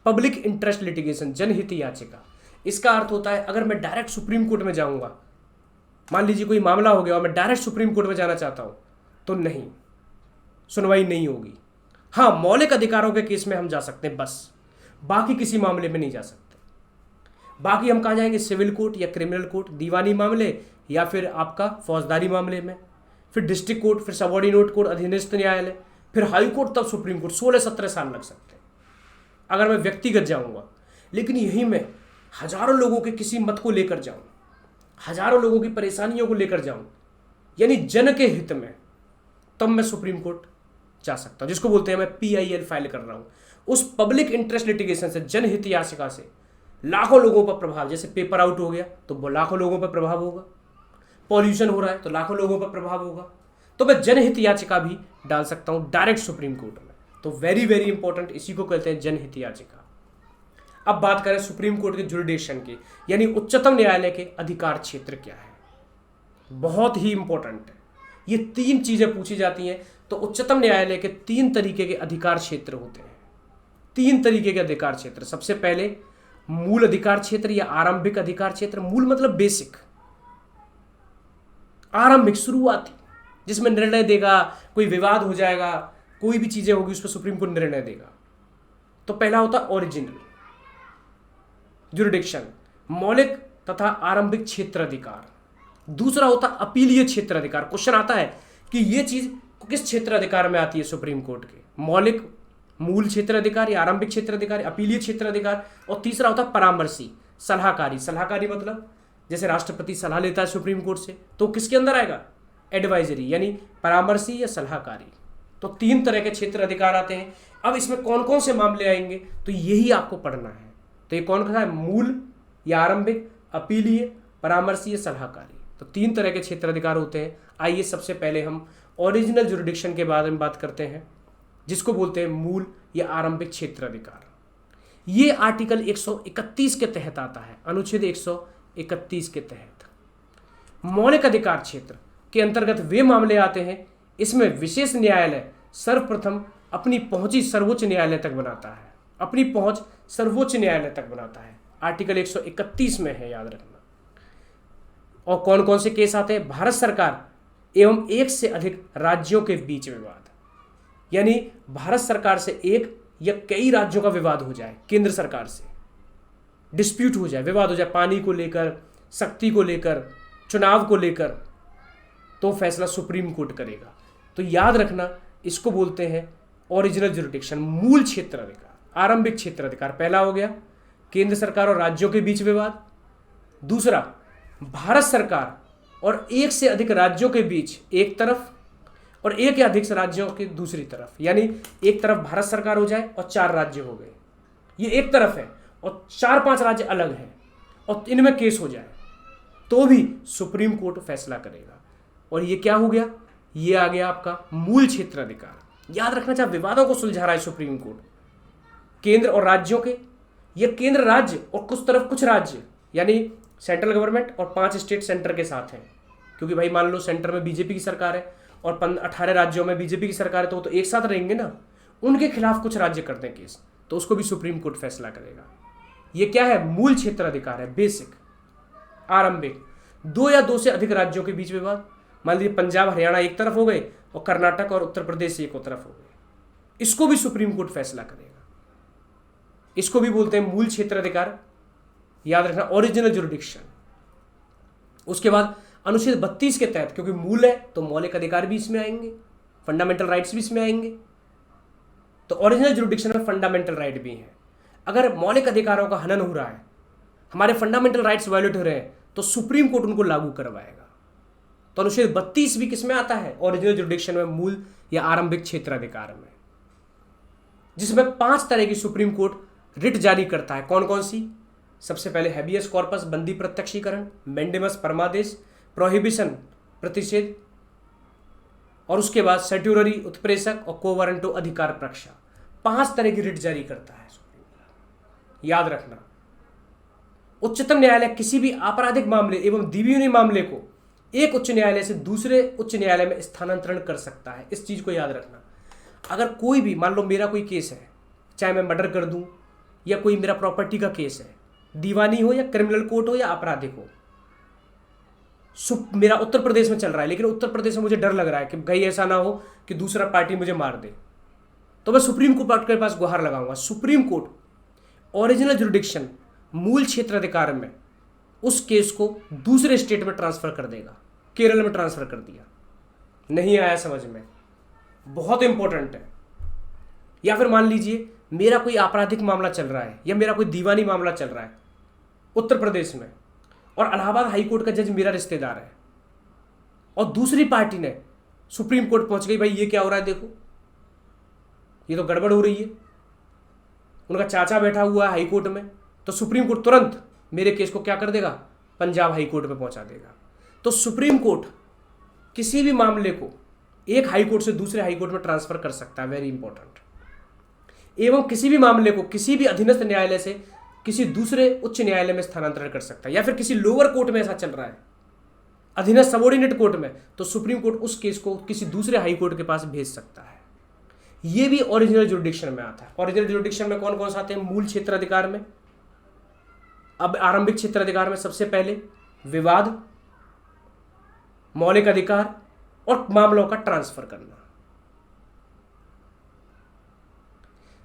पब्लिक इंटरेस्ट लिटिगेशन, जनहित याचिका। इसका अर्थ होता है अगर मैं डायरेक्ट सुप्रीम कोर्ट में जाऊँगा, मान लीजिए कोई मामला हो गया और मैं डायरेक्ट सुप्रीम कोर्ट में जाना चाहता हूँ, तो नहीं, सुनवाई नहीं होगी। हाँ, मौलिक अधिकारों के केस में हम जा सकते हैं बस, बाकी किसी मामले में नहीं जा सकते। बाकी हम कहाँ जाएंगे? सिविल कोर्ट या क्रिमिनल कोर्ट, दीवानी मामले, या फिर आपका फौजदारी मामले में, फिर डिस्ट्रिक्ट कोर्ट, फिर सबऑर्डिनेट कोर्ट, अधीनस्थ न्यायालय, फिर हाई कोर्ट, तब सुप्रीम कोर्ट। 16-17 साल लग सकते हैं। अगर मैं व्यक्तिगत जाऊंगा, लेकिन यही मैं हजारों लोगों के किसी मत को लेकर जाऊं, हजारों लोगों की परेशानियों को लेकर जाऊं, यानी जन के हित में, तब मैं सुप्रीम कोर्ट जा सकता हूं, जिसको बोलते हैं मैं PIL फाइल कर रहा हूं। उस पब्लिक इंटरेस्ट लिटिगेशन से, जनहित याचिका से लाखों लोगों पर प्रभाव, जैसे पेपर आउट हो गया तो वो लाखों लोगों पर प्रभाव होगा, पॉल्यूशन हो रहा है तो लाखों लोगों पर प्रभाव होगा, तो मैं जनहित याचिका भी डाल सकता हूं डायरेक्ट सुप्रीम कोर्ट में। तो वेरी वेरी इंपॉर्टेंट, इसी को कहते हैं जनहित याचिका। अब बात करें सुप्रीम कोर्ट के जुरिडिक्शन की, यानी उच्चतम न्यायालय के अधिकार क्षेत्र क्या है। बहुत ही इंपॉर्टेंट है, ये 3 चीजें पूछी जाती हैं। तो उच्चतम न्यायालय के 3 तरीके के अधिकार क्षेत्र होते हैं, 3 तरीके के अधिकार क्षेत्र। सबसे पहले मूल अधिकार क्षेत्र या आरंभिक अधिकार क्षेत्र। मूल मतलब बेसिक, आरंभिक शुरुआती, जिसमें निर्णय देगा, कोई विवाद हो जाएगा, कोई भी चीजें होगी उस पर सुप्रीम कोर्ट निर्णय देगा। तो पहला होता ओरिजिनल जुरिडिक्शन, मौलिक तथा आरंभिक क्षेत्र अधिकार। दूसरा होता अपीलीय क्षेत्र अधिकार। क्वेश्चन आता है कि ये चीज किस क्षेत्र अधिकार में आती है सुप्रीम कोर्ट के, मौलिक मूल क्षेत्र अधिकार या आरंभिक क्षेत्र अधिकार, अपीलीय क्षेत्र अधिकार। और तीसरा होता परामर्शी, सलाहकारी। सलाहकारी मतलब जैसे राष्ट्रपति सलाह लेता है सुप्रीम कोर्ट से, तो किसके अंदर आएगा, एडवाइजरी, यानी परामर्शी या सलाहकारी। तो 3 तरह के क्षेत्र अधिकार आते हैं। अब इसमें कौन कौन से मामले आएंगे, तो यही आपको पढ़ना है। तो ये कौन सा है, मूल या आरंभिक, अपीलीय, परामर्शी या सलाहकारी। तो 3 तरह के क्षेत्र अधिकार होते हैं। आइए सबसे पहले हम ओरिजिनल जुरिडिक्शन के बारे में बात करते हैं, जिसको बोलते हैं मूल या आरंभिक क्षेत्र अधिकार। ये आर्टिकल 131 के तहत आता है, अनुच्छेद 131 के तहत। मौलिक अधिकार क्षेत्र के अंतर्गत वे मामले आते हैं, इसमें विशेष न्यायालय सर्वप्रथम अपनी पहुंची सर्वोच्च न्यायालय तक बनाता है, अपनी पहुंच सर्वोच्च न्यायालय तक बनाता है। आर्टिकल 131 में है, याद रखना। और कौन कौन से केस आते हैं, भारत सरकार एवं 1 से अधिक राज्यों के बीच विवाद, यानी भारत सरकार से एक या कई राज्यों का विवाद हो जाए, केंद्र सरकार से डिस्प्यूट हो जाए, विवाद हो जाए, पानी को लेकर, शक्ति को लेकर, चुनाव को लेकर, तो फैसला सुप्रीम कोर्ट करेगा। तो याद रखना, इसको बोलते हैं ओरिजिनल जुरिडिक्शन, मूल क्षेत्र अधिकार, आरंभिक क्षेत्र अधिकार। पहला हो गया केंद्र सरकार और राज्यों के बीच विवाद। दूसरा, भारत सरकार और 1 से अधिक राज्यों के बीच एक तरफ, और 1 या अधिक राज्यों के दूसरी तरफ, यानी एक तरफ भारत सरकार हो जाए और 4 राज्य हो गए, ये एक तरफ है, और 4-5 राज्य अलग हैं, और इनमें केस हो जाए, तो भी सुप्रीम कोर्ट फैसला करेगा। और ये क्या हो गया, ये आ गया आपका मूल क्षेत्र अधिकार। याद रखना, चाहे विवादों को सुलझा रहा है सुप्रीम कोर्ट, केंद्र और राज्यों के, या केंद्र राज्य और कुछ राज्य, यानी सेंट्रल गवर्नमेंट और 5 स्टेट सेंटर के साथ हैं, क्योंकि भाई मान लो सेंटर में बीजेपी की सरकार है और 18 राज्यों में बीजेपी की सरकार है, तो एक साथ रहेंगे ना, उनके खिलाफ कुछ राज्य करते हैं केस, तो उसको भी सुप्रीम कोर्ट फैसला करेगा। ये क्या है, मूल क्षेत्र अधिकार है, बेसिक। आरंभिक, 2 या 2 से अधिक राज्यों के बीच विवाद, मान लीजिए पंजाब हरियाणा एक तरफ हो गए और कर्नाटक और उत्तर प्रदेश एक तरफ हो गए, इसको भी सुप्रीम कोर्ट फैसला करेगा। इसको भी बोलते हैं मूल क्षेत्र अधिकार, याद रखना, ओरिजिनल जुरिडिक्शन। उसके बाद अनुच्छेद 32 के तहत, क्योंकि मूल है तो मौलिक अधिकार भी इसमें आएंगे, फंडामेंटल राइट्स भी इसमें आएंगे, तो ओरिजिनल जुरिडिक्शन में फंडामेंटल राइट भी है। अगर मौलिक अधिकारों का हनन हो रहा है, हमारे फंडामेंटल राइट्स वायलेट हो रहे हैं, तो सुप्रीम कोर्ट उनको लागू करवाएगा। तो अनुच्छेद 32 भी किसमें आता है, ओरिजिनल जुरिडिक्शन में, मूल या आरंभिक क्षेत्र अधिकार में, जिसमें 5 तरह की सुप्रीम कोर्ट रिट जारी करता है। कौन कौन सी, सबसे पहले हैबियस कॉर्पस, बंदी प्रत्यक्षीकरण, मैंडेमस परमादेश, प्रोहिबिशन प्रतिषेध, और उसके बाद सर्ट्यूररी उत्प्रेषक और कोवारंटो अधिकार प्रक्षा। 5 तरह की रिट जारी करता है सुप्रीम कोर्ट, याद रखना। उच्चतम न्यायालय किसी भी आपराधिक मामले एवं द्विविधि मामले को एक उच्च न्यायालय से दूसरे उच्च न्यायालय में स्थानांतरण कर सकता है। इस चीज को याद रखना। अगर कोई भी, मान लो मेरा कोई केस है, चाहे मैं मर्डर कर दूं या कोई मेरा प्रॉपर्टी का केस है, दीवानी हो या क्रिमिनल कोर्ट हो या आपराधिक हो, मेरा उत्तर प्रदेश में चल रहा है, लेकिन उत्तर प्रदेश में मुझे डर लग रहा है कि भाई ऐसा ना हो कि दूसरा पार्टी मुझे मार दे, तो मैं सुप्रीम कोर्ट के पास गुहार लगाऊंगा। सुप्रीम कोर्ट ओरिजिनल जुरिडिक्शन, मूल क्षेत्र अधिकार में उस केस को दूसरे स्टेट में ट्रांसफर कर देगा। केरल में ट्रांसफर कर दिया, नहीं आया समझ में, बहुत इंपॉर्टेंट है। या फिर मान लीजिए मेरा कोई आपराधिक मामला चल रहा है या मेरा कोई दीवानी मामला चल रहा है उत्तर प्रदेश में, और इलाहाबाद हाई कोर्ट का जज मेरा रिश्तेदार है, और दूसरी पार्टी ने सुप्रीम कोर्ट पहुंच गई, भाई ये क्या हो रहा है, देखो ये तो गड़बड़ हो रही है, उनका चाचा बैठा हुआ है हाई कोर्ट में, तो सुप्रीम कोर्ट तुरंत मेरे केस को क्या कर देगा, पंजाब हाई कोर्ट में पहुंचा देगा। तो सुप्रीम कोर्ट किसी भी मामले को एक हाई कोर्ट से दूसरे हाई कोर्ट में ट्रांसफर कर सकता है, वेरी इंपॉर्टेंट, एवं किसी भी मामले को किसी भी अधीनस्थ न्यायालय से किसी दूसरे उच्च न्यायालय में स्थानांतरण कर सकता है, या फिर किसी लोअर कोर्ट में ऐसा चल रहा है अधीनस्थ सबॉर्डिनेट कोर्ट में, तो सुप्रीम कोर्ट उस केस को किसी दूसरे हाई कोर्ट के पास भेज सकता है। यह भी ओरिजिनल जुरिडिक्शन में आता है। ओरिजिनल जुरिडिक्शन में कौन कौन से आते हैं, मूल क्षेत्राधिकार में, अब आरंभिक क्षेत्राधिकार में सबसे पहले विवाद, मौलिक अधिकार और मामलों का ट्रांसफर करना।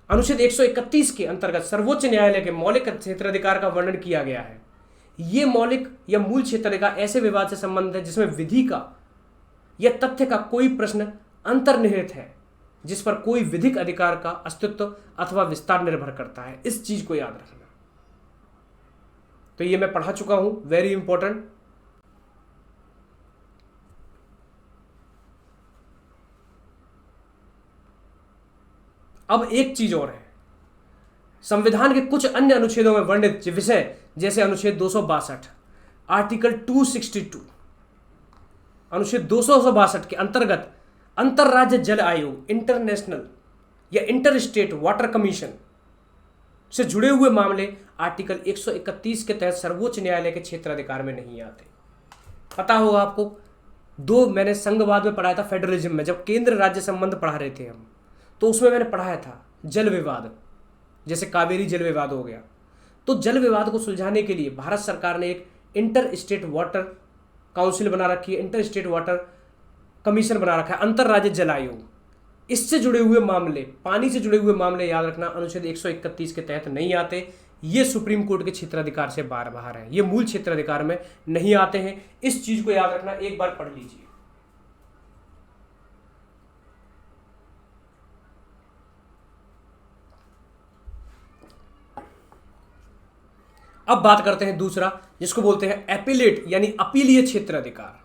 अनुच्छेद 131 के अंतर्गत सर्वोच्च न्यायालय के मौलिक क्षेत्राधिकार का वर्णन किया गया है। यह मौलिक या मूल क्षेत्राधिकार ऐसे विवाद से संबंधित है जिसमें विधि का या तथ्य का कोई प्रश्न अंतर्निहित है, जिस पर कोई विधिक अधिकार का अस्तित्व अथवा विस्तार निर्भर करता है। इस चीज को याद रखना। तो ये मैं पढ़ा चुका हूं, वेरी इंपॉर्टेंट। अब एक चीज और है, संविधान के कुछ अन्य अनुच्छेदों में वर्णित विषय जैसे अनुच्छेद 262, आर्टिकल 262, अनुच्छेद 262 के अंतर्गत अंतरराज्य जल आयोग, इंटरनेशनल या इंटर स्टेट वाटर कमीशन से जुड़े हुए मामले आर्टिकल 131 के तहत सर्वोच्च न्यायालय के क्षेत्राधिकार में नहीं आते। पता होगा आपको, दो मैंने संघवाद में पढ़ाया था, फेडरलिज्म में, जब केंद्र राज्य संबंध पढ़ा रहे थे हम, तो उसमें मैंने पढ़ाया था जल विवाद, जैसे कावेरी जल विवाद हो गया। तो जल विवाद को सुलझाने के लिए भारत सरकार ने एक इंटर स्टेट वाटर काउंसिल बना रखी है, इंटर स्टेट वाटर कमीशन बना रखा है, अंतरराज्य जल आयोग। इससे जुड़े हुए मामले, पानी से जुड़े हुए मामले याद रखना अनुच्छेद 131 के तहत नहीं आते। ये सुप्रीम कोर्ट के क्षेत्राधिकार से बाहर है, ये मूल क्षेत्राधिकार में नहीं आते हैं। इस चीज को याद रखना, एक बार पढ़ लीजिए। अब बात करते हैं दूसरा, जिसको बोलते हैं एपीलेट यानी अपीलीय क्षेत्राधिकार।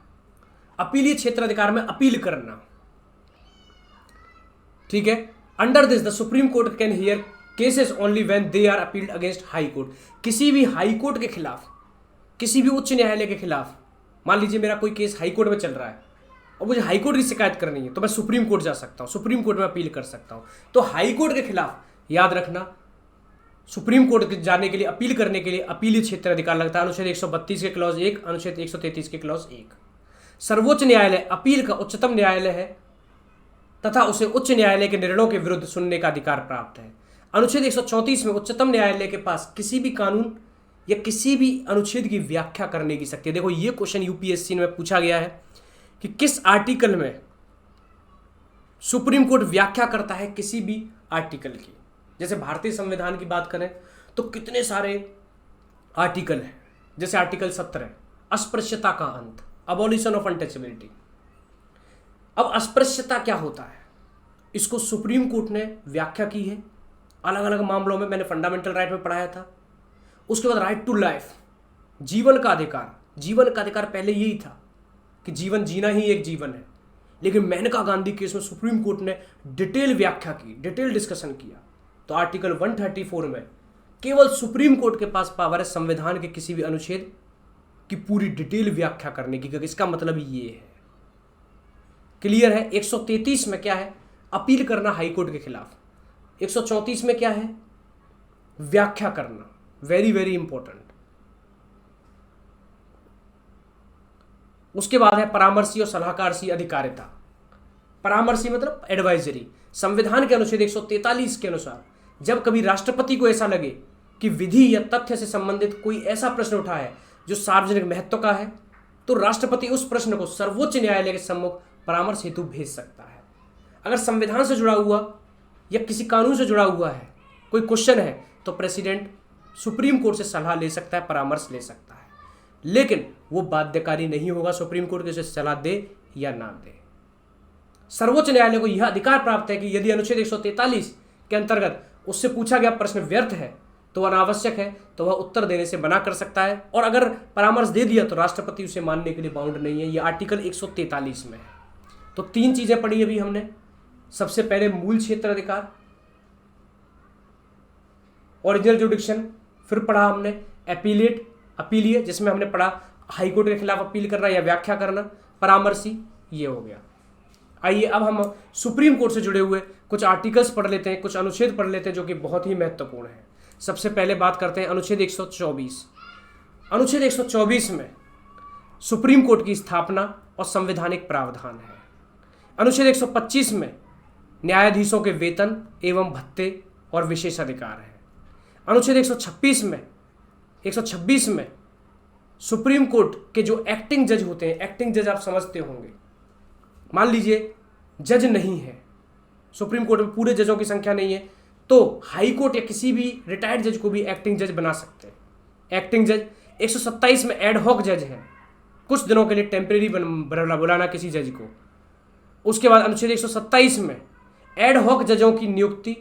अपीलीय क्षेत्राधिकार में अपील करना, ठीक है। Under this the supreme court can hear cases only when they are appealed against high court. किसी भी हाई कोर्ट के खिलाफ, किसी भी उच्च न्यायालय के खिलाफ, मान लीजिए मेरा कोई केस हाई कोर्ट में चल रहा है और मुझे हाई कोर्ट की शिकायत करनी है, तो मैं सुप्रीम कोर्ट जा सकता हूं, सुप्रीम कोर्ट में अपील कर सकता हूं। तो हाई कोर्ट के खिलाफ याद रखना, सुप्रीम कोर्ट जाने के लिए, अपील करने के लिए अपीलीय क्षेत्राधिकार लगता है। अनुच्छेद 132 के क्लॉज 1, अनुच्छेद 133 के क्लॉज 1। सर्वोच्च न्यायालय अपील का उच्चतम न्यायालय है तथा उसे उच्च न्यायालय के निर्णयों के विरुद्ध सुनने का अधिकार प्राप्त है। अनुच्छेद 134 में उच्चतम न्यायालय के पास किसी भी कानून या किसी भी अनुच्छेद की व्याख्या करने की शक्ति है। देखो ये क्वेश्चन यूपीएससी में पूछा गया है कि किस आर्टिकल में सुप्रीम कोर्ट व्याख्या करता है किसी भी आर्टिकल की। जैसे भारतीय संविधान की बात करें तो कितने सारे आर्टिकल हैं, जैसे आर्टिकल 17 अस्पृश्यता का अंत, अबॉलिशन ऑफ अनटचेबिलिटी। अब अस्पृश्यता क्या होता है, इसको सुप्रीम कोर्ट ने व्याख्या की है अलग अलग मामलों में, मैंने फंडामेंटल राइट में पढ़ाया था। उसके बाद राइट टू लाइफ, जीवन का अधिकार। जीवन का अधिकार पहले यही था कि जीवन जीना ही एक जीवन है, लेकिन मेनका गांधी केस में सुप्रीम कोर्ट ने डिटेल व्याख्या की, डिटेल डिस्कशन किया। तो आर्टिकल 134 में केवल सुप्रीम कोर्ट के पास पावर है संविधान के किसी भी अनुच्छेद की पूरी डिटेल व्याख्या करने की। इसका मतलब ये है, क्लियर है। 133 में क्या है, अपील करना हाई कोर्ट के खिलाफ। 134 में क्या है, व्याख्या करना, वेरी वेरी इंपॉर्टेंट। उसके बाद है परामर्शी और सलाहकारशी अधिकारिता। परामर्शी मतलब एडवाइजरी। संविधान के अनुच्छेद 143 के अनुसार जब कभी राष्ट्रपति को ऐसा लगे कि विधि या तथ्य से संबंधित कोई ऐसा प्रश्न उठा है जो सार्वजनिक महत्व का है, तो राष्ट्रपति उस प्रश्न को सर्वोच्च न्यायालय के सम्मुख परामर्श हेतु भेज सकता है। अगर संविधान से जुड़ा हुआ या किसी कानून से जुड़ा हुआ है कोई क्वेश्चन है, तो प्रेसिडेंट सुप्रीम कोर्ट से सलाह ले सकता है, परामर्श ले सकता है, लेकिन वो बाध्यकारी नहीं होगा सुप्रीम कोर्ट के, उसे सलाह दे या ना दे। सर्वोच्च न्यायालय को यह अधिकार प्राप्त है कि यदि अनुच्छेद 143 के अंतर्गत उससे पूछा गया प्रश्न व्यर्थ है तो अनावश्यक है तो वह उत्तर देने से मना कर सकता है, और अगर परामर्श दे दिया तो राष्ट्रपति उसे मानने के लिए बाउंड नहीं है। यह आर्टिकल 143 में है। तो 3 चीजें पढ़ी अभी हमने। सबसे पहले मूल क्षेत्र अधिकार, ओरिजिनल जुडिक्शन, फिर पढ़ा हमने अपीलीय जिसमें हमने पढ़ा हाईकोर्ट के खिलाफ अपील करना या व्याख्या करना, परामर्शी, ये हो गया। आइए अब हम सुप्रीम कोर्ट से जुड़े हुए कुछ आर्टिकल्स पढ़ लेते हैं, कुछ अनुच्छेद पढ़ लेते हैं जो कि बहुत ही महत्वपूर्ण है। सबसे पहले बात करते हैं अनुच्छेद 124। अनुच्छेद 124 में सुप्रीम कोर्ट की स्थापना और संवैधानिक प्रावधान है। अनुच्छेद 125 में न्यायाधीशों के वेतन एवं भत्ते और विशेष अधिकार है। अनुच्छेद 126 में सुप्रीम कोर्ट के जो एक्टिंग जज होते हैं, एक्टिंग जज आप समझते होंगे, मान लीजिए जज नहीं है सुप्रीम कोर्ट में, पूरे जजों की संख्या नहीं है, तो हाई कोर्ट या किसी भी रिटायर्ड जज को भी एक्टिंग जज बना सकते हैं। एक्टिंग जज 127 में एड हॉक जज है, कुछ दिनों के लिए टेम्परेरी बुलाना किसी जज को। उसके बाद अनुच्छेद 127 में एड हॉक जजों की नियुक्ति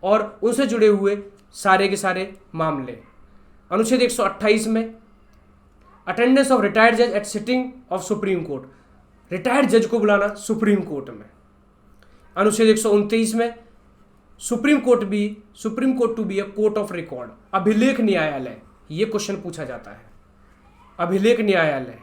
और उनसे जुड़े हुए सारे के सारे मामले। अनुच्छेद 128 में अटेंडेंस ऑफ रिटायर्ड जज eight sitting of supreme court, retired जज को बुलाना सुप्रीम कोर्ट में। अनुच्छेद 129 में supreme court to be a court of record, अभिलेख न्यायालय, ये क्वेश्चन पूछा जाता है, अभिलेख न्यायालय।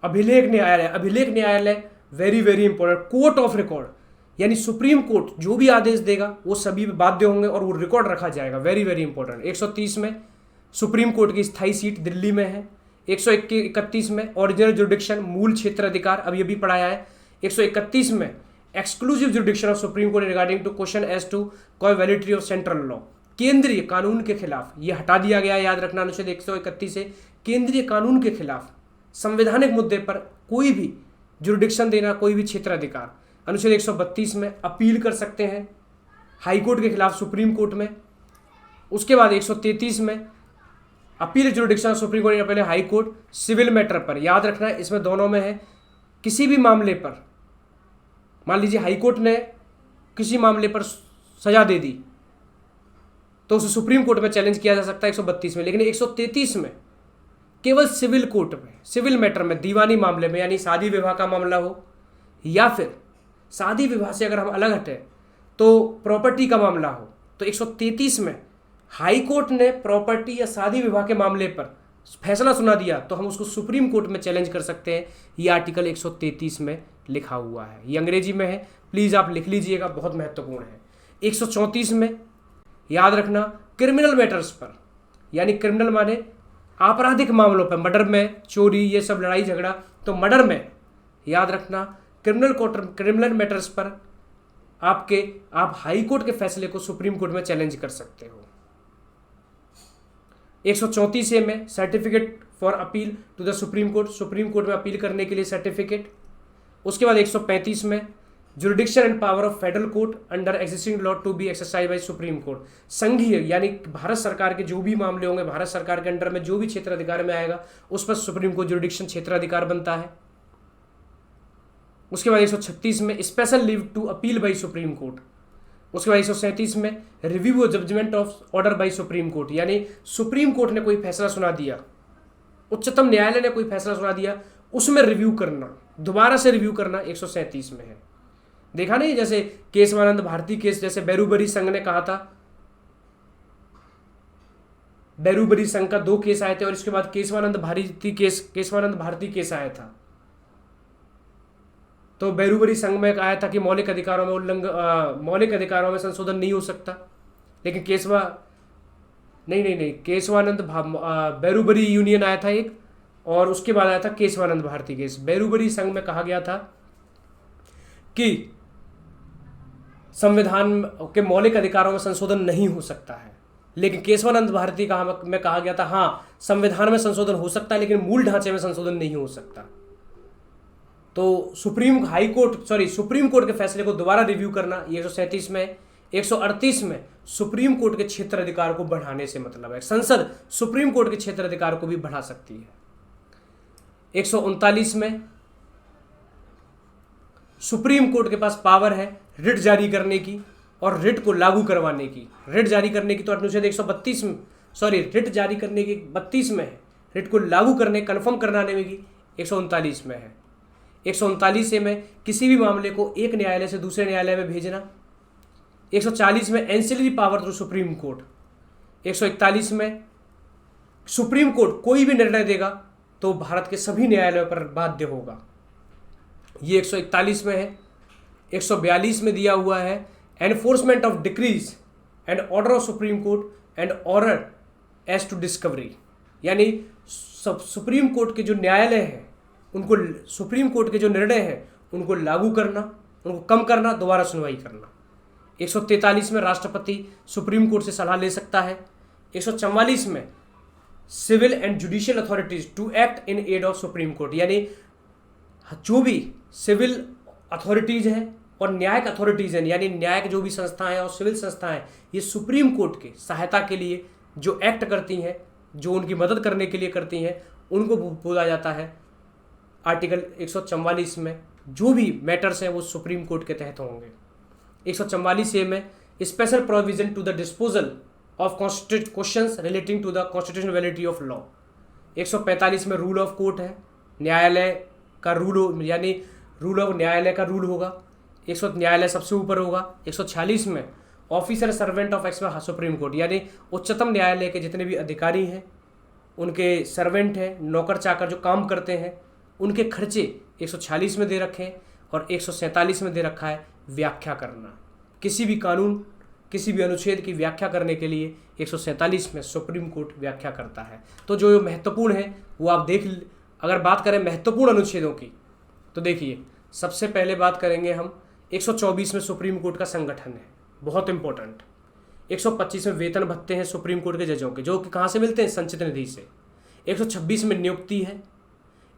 अभिलेख न्यायालय very very important. Court of record यानी सुप्रीम कोर्ट जो भी आदेश देगा वो सभी बाध्य होंगे और वो रिकॉर्ड रखा जाएगा, वेरी वेरी इंपॉर्टेंट। 130 में सुप्रीम कोर्ट की स्थायी सीट दिल्ली में है। 131 में ओरिजिनल जुडिक्शन, मूल क्षेत्र अधिकार, अब ये भी पढ़ाया है। 131 में exclusive jurisdiction of supreme court regarding to question as to कोई वैलिडिटी ऑफ सेंट्रल लॉ, केंद्रीय कानून के खिलाफ, ये हटा दिया गया है, याद रखना। अनुच्छेद 131 से केंद्रीय कानून के खिलाफ संवैधानिक मुद्दे पर कोई भी जुरिडिक्शन देना, कोई भी क्षेत्र अधिकार। अनुच्छेद 132 में अपील कर सकते हैं हाईकोर्ट के खिलाफ सुप्रीम कोर्ट में। उसके बाद 133 में अपील जुरिडिक्शन सुप्रीम कोर्ट या पहले हाई कोर्ट सिविल मैटर पर, याद रखना है इसमें दोनों में है। किसी भी मामले पर, मान लीजिए हाई कोर्ट ने किसी मामले पर सजा दे दी तो उसे सुप्रीम कोर्ट में चैलेंज किया जा सकता है 132 में। लेकिन 133 में केवल सिविल कोर्ट में, सिविल मैटर में, दीवानी मामले में, यानी शादी विवाह का मामला हो या फिर शादी विवाह से अगर हम अलग हटे तो प्रॉपर्टी का मामला हो, तो 133 में हाई कोर्ट ने प्रॉपर्टी या शादी विवाह के मामले पर फैसला सुना दिया तो हम उसको सुप्रीम कोर्ट में चैलेंज कर सकते हैं। ये आर्टिकल 133 में लिखा हुआ है, ये अंग्रेजी में है, प्लीज़ आप लिख लीजिएगा, बहुत महत्वपूर्ण है। 134 में याद रखना क्रिमिनल मैटर्स पर, यानी क्रिमिनल माने आपराधिक मामलों पर, मर्डर में, चोरी, ये सब लड़ाई झगड़ा, तो मर्डर में याद रखना क्रिमिनल मैटर्स पर आप हाई कोर्ट के फैसले को सुप्रीम कोर्ट में चैलेंज कर सकते हो। 134 में certificate for appeal to the supreme court में अपील करने के लिए सर्टिफिकेट। उसके बाद 135 में jurisdiction and power of federal court under existing law to be exercise by supreme court, संघीय यानी भारत सरकार के जो भी मामले होंगे, भारत सरकार के अंडर में जो भी क्षेत्र अधिकार में आएगा उस पर सुप्रीम कोर्ट जुरिडिक्शन क्षेत्र अधिकार बनता है। उसके बाद 136 में special leave to appeal by supreme court. उसके बाद 137 में review judgement of order by supreme court, यानी सुप्रीम कोर्ट ने कोई फैसला सुना दिया, उच्चतम न्यायालय ने कोई फैसला सुना दिया, उसमें रिव्यू करना, दोबारा से रिव्यू करना 137 में है। देखा नहीं, जैसे केशवानंद भारती केस, जैसे बैरूबरी संघ ने कहा था, बैरूबरी संघ का 2 केस आए थे और इसके बाद केशवानंद भारती केस आया था। तो बैरूबरी संघ में आया था कि मौलिक अधिकारों में संशोधन नहीं हो सकता, लेकिन केशवानंद बैरूबरी यूनियन आया था एक, और उसके बाद आया था केशवानंद भारती केस। बैरूबरी संघ में कहा गया था कि संविधान के मौलिक अधिकारों में संशोधन नहीं हो सकता है, लेकिन केशवानंद भारती में कहा गया था हाँ संविधान में संशोधन हो सकता है लेकिन मूल ढांचे में संशोधन नहीं हो सकता। तो सुप्रीम कोर्ट के फैसले को दोबारा रिव्यू करना, ये 137 में 138 में सुप्रीम कोर्ट के क्षेत्र अधिकार को बढ़ाने से मतलब है, संसद सुप्रीम कोर्ट के क्षेत्र अधिकार को भी बढ़ा सकती है। 139 में सुप्रीम कोर्ट के पास पावर है रिट जारी करने की और रिट को लागू करवाने की। रिट जारी करने की तो अनुच्छेद 132 में, रिट जारी करने की 32 में है, रिट को लागू करने कन्फर्म कराने में की 139 में है। 139 में किसी भी मामले को एक न्यायालय से दूसरे न्यायालय में भेजना। 140 में ancillary power through supreme court. 141 में सुप्रीम कोर्ट कोई भी निर्णय देगा तो भारत के सभी न्यायालयों पर बाध्य होगा, ये 141 में है। 142 में दिया हुआ है enforcement of decrees and order of supreme court and order as to discovery, यानी सुप्रीम कोर्ट के जो न्यायालय हैं उनको, सुप्रीम कोर्ट के जो निर्णय हैं उनको लागू करना, उनको कम करना, दोबारा सुनवाई करना। 143 में राष्ट्रपति सुप्रीम कोर्ट से सलाह ले सकता है। 144 में civil and judicial authorities to act in aid of supreme court, यानी जो भी सिविल अथॉरिटीज हैं और न्यायिक अथॉरिटीज हैं, यानी न्यायिक जो भी संस्थाएं और सिविल संस्थाएं, ये सुप्रीम कोर्ट के सहायता के लिए जो एक्ट करती हैं, जो उनकी मदद करने के लिए करती हैं, उनको बोला जाता है आर्टिकल 144 में जो भी मैटर्स हैं वो सुप्रीम कोर्ट के तहत होंगे। 144A में special provision to the disposal of questions relating to the constitutional validity of law. 145 में रूल ऑफ कोर्ट है, न्यायालय का रूल यानी रूल ऑफ न्यायालय का रूल होगा, न्यायालय सबसे ऊपर होगा। 146 में officer servant of x supreme court, यानी उच्चतम न्यायालय के जितने भी अधिकारी हैं उनके सर्वेंट हैं, नौकर चाकर जो काम करते हैं, उनके खर्चे 146 में दे रखे हैं। और 147 में दे रखा है व्याख्या करना, किसी भी कानून किसी भी अनुच्छेद की व्याख्या करने के लिए 147 में सुप्रीम कोर्ट व्याख्या करता है। तो जो महत्वपूर्ण है वो आप अगर बात करें महत्वपूर्ण अनुच्छेदों की तो देखिए, सबसे पहले बात करेंगे हम 124 में सुप्रीम कोर्ट का संगठन है, बहुत इंपॉर्टेंट। 125 में वेतन भत्ते हैं सुप्रीम कोर्ट के जजों के, जो कि कहाँ से मिलते हैं, संचित निधि से। 126 में नियुक्ति है।